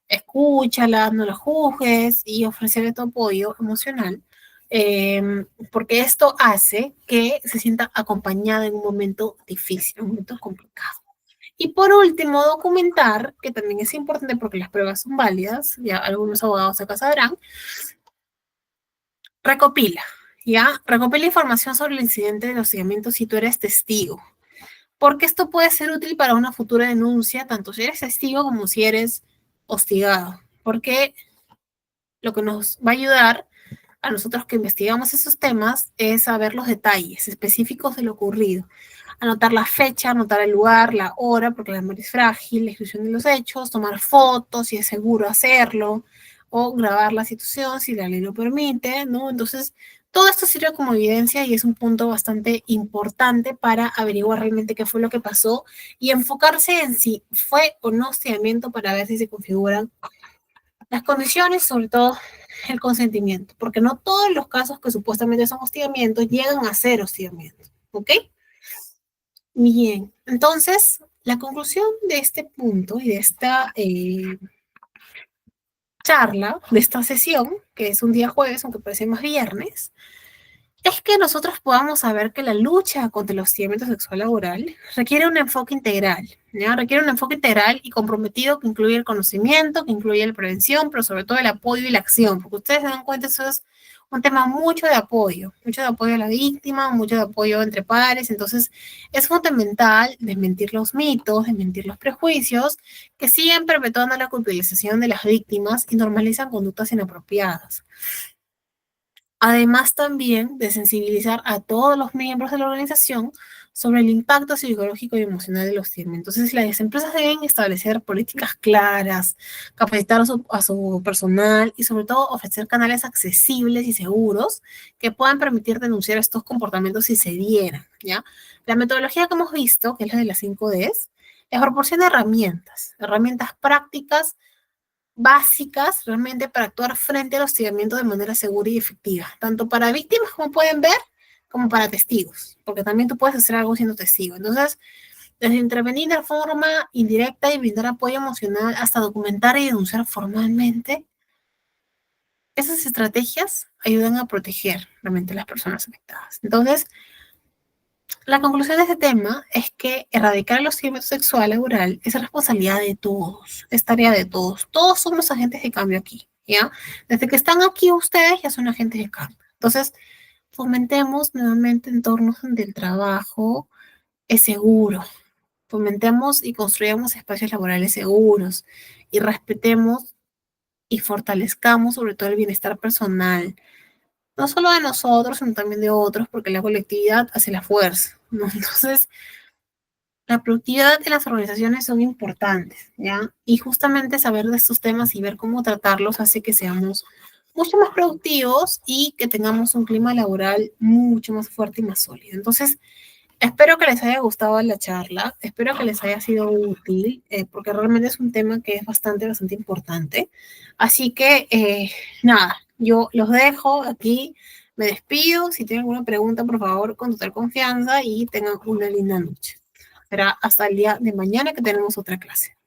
Escúchala, no la juzgues y ofrecerle tu apoyo emocional, porque esto hace que se sienta acompañada en un momento difícil, en un momento complicado. Y por último, documentar, que también es importante porque las pruebas son válidas, ya algunos abogados acá sabrán. Recopila, ¿ya? Recopila información sobre el incidente de hostigamiento si tú eres testigo, porque esto puede ser útil para una futura denuncia, tanto si eres testigo como si eres hostigado, porque lo que nos va a ayudar a nosotros que investigamos esos temas es saber los detalles específicos de lo ocurrido. Anotar la fecha, anotar el lugar, la hora, porque la memoria es frágil, la descripción de los hechos, tomar fotos si es seguro hacerlo, o grabar la situación si la ley lo permite, ¿no? Entonces, todo esto sirve como evidencia y es un punto bastante importante para averiguar realmente qué fue lo que pasó y enfocarse en si fue o no hostigamiento para ver si se configuran las condiciones, sobre todo el consentimiento, porque no todos los casos que supuestamente son hostigamientos llegan a ser hostigamiento, ¿ok? Bien, entonces la conclusión de este punto y de esta charla, de esta sesión, que es un día jueves, aunque parece más viernes, es que nosotros podamos saber que la lucha contra el hostigamiento sexual laboral requiere un enfoque integral, ¿ya? Requiere un enfoque integral y comprometido que incluye el conocimiento, que incluye la prevención, pero sobre todo el apoyo y la acción, porque ustedes se dan cuenta, eso es un tema mucho de apoyo a la víctima, mucho de apoyo entre pares, entonces es fundamental desmentir los mitos, desmentir los prejuicios que siguen perpetuando la culpabilización de las víctimas y normalizan conductas inapropiadas. Además también de sensibilizar a todos los miembros de la organización sobre el impacto psicológico y emocional de los temas. Entonces, las empresas deben establecer políticas claras, capacitar a su personal y sobre todo ofrecer canales accesibles y seguros que puedan permitir denunciar estos comportamientos si se dieran, ¿ya? La metodología que hemos visto, que es la de las 5 Ds, les proporciona herramientas prácticas básicas realmente para actuar frente al hostigamiento de manera segura y efectiva, tanto para víctimas, como pueden ver, como para testigos, porque también tú puedes hacer algo siendo testigo. Entonces, desde intervenir de forma indirecta y brindar apoyo emocional hasta documentar y denunciar formalmente, esas estrategias ayudan a proteger realmente a las personas afectadas. Entonces, la conclusión de este tema es que erradicar el hostigamiento sexual laboral es responsabilidad de todos, es tarea de todos. Todos somos agentes de cambio aquí, ¿ya? Desde que están aquí ustedes ya son agentes de cambio. Entonces, fomentemos nuevamente entornos donde el trabajo es seguro. Fomentemos y construyamos espacios laborales seguros y respetemos y fortalezcamos sobre todo el bienestar personal, no solo de nosotros, sino también de otros, porque la colectividad hace la fuerza, ¿no? Entonces, la productividad de las organizaciones son importantes, ¿ya? Y justamente saber de estos temas y ver cómo tratarlos hace que seamos mucho más productivos y que tengamos un clima laboral mucho más fuerte y más sólido. Entonces, espero que les haya gustado la charla, espero que les haya sido útil, porque realmente es un tema que es bastante importante. Así que, nada, yo los dejo aquí, me despido. Si tienen alguna pregunta, por favor, con total confianza y tengan una linda noche. Será hasta el día de mañana que tenemos otra clase.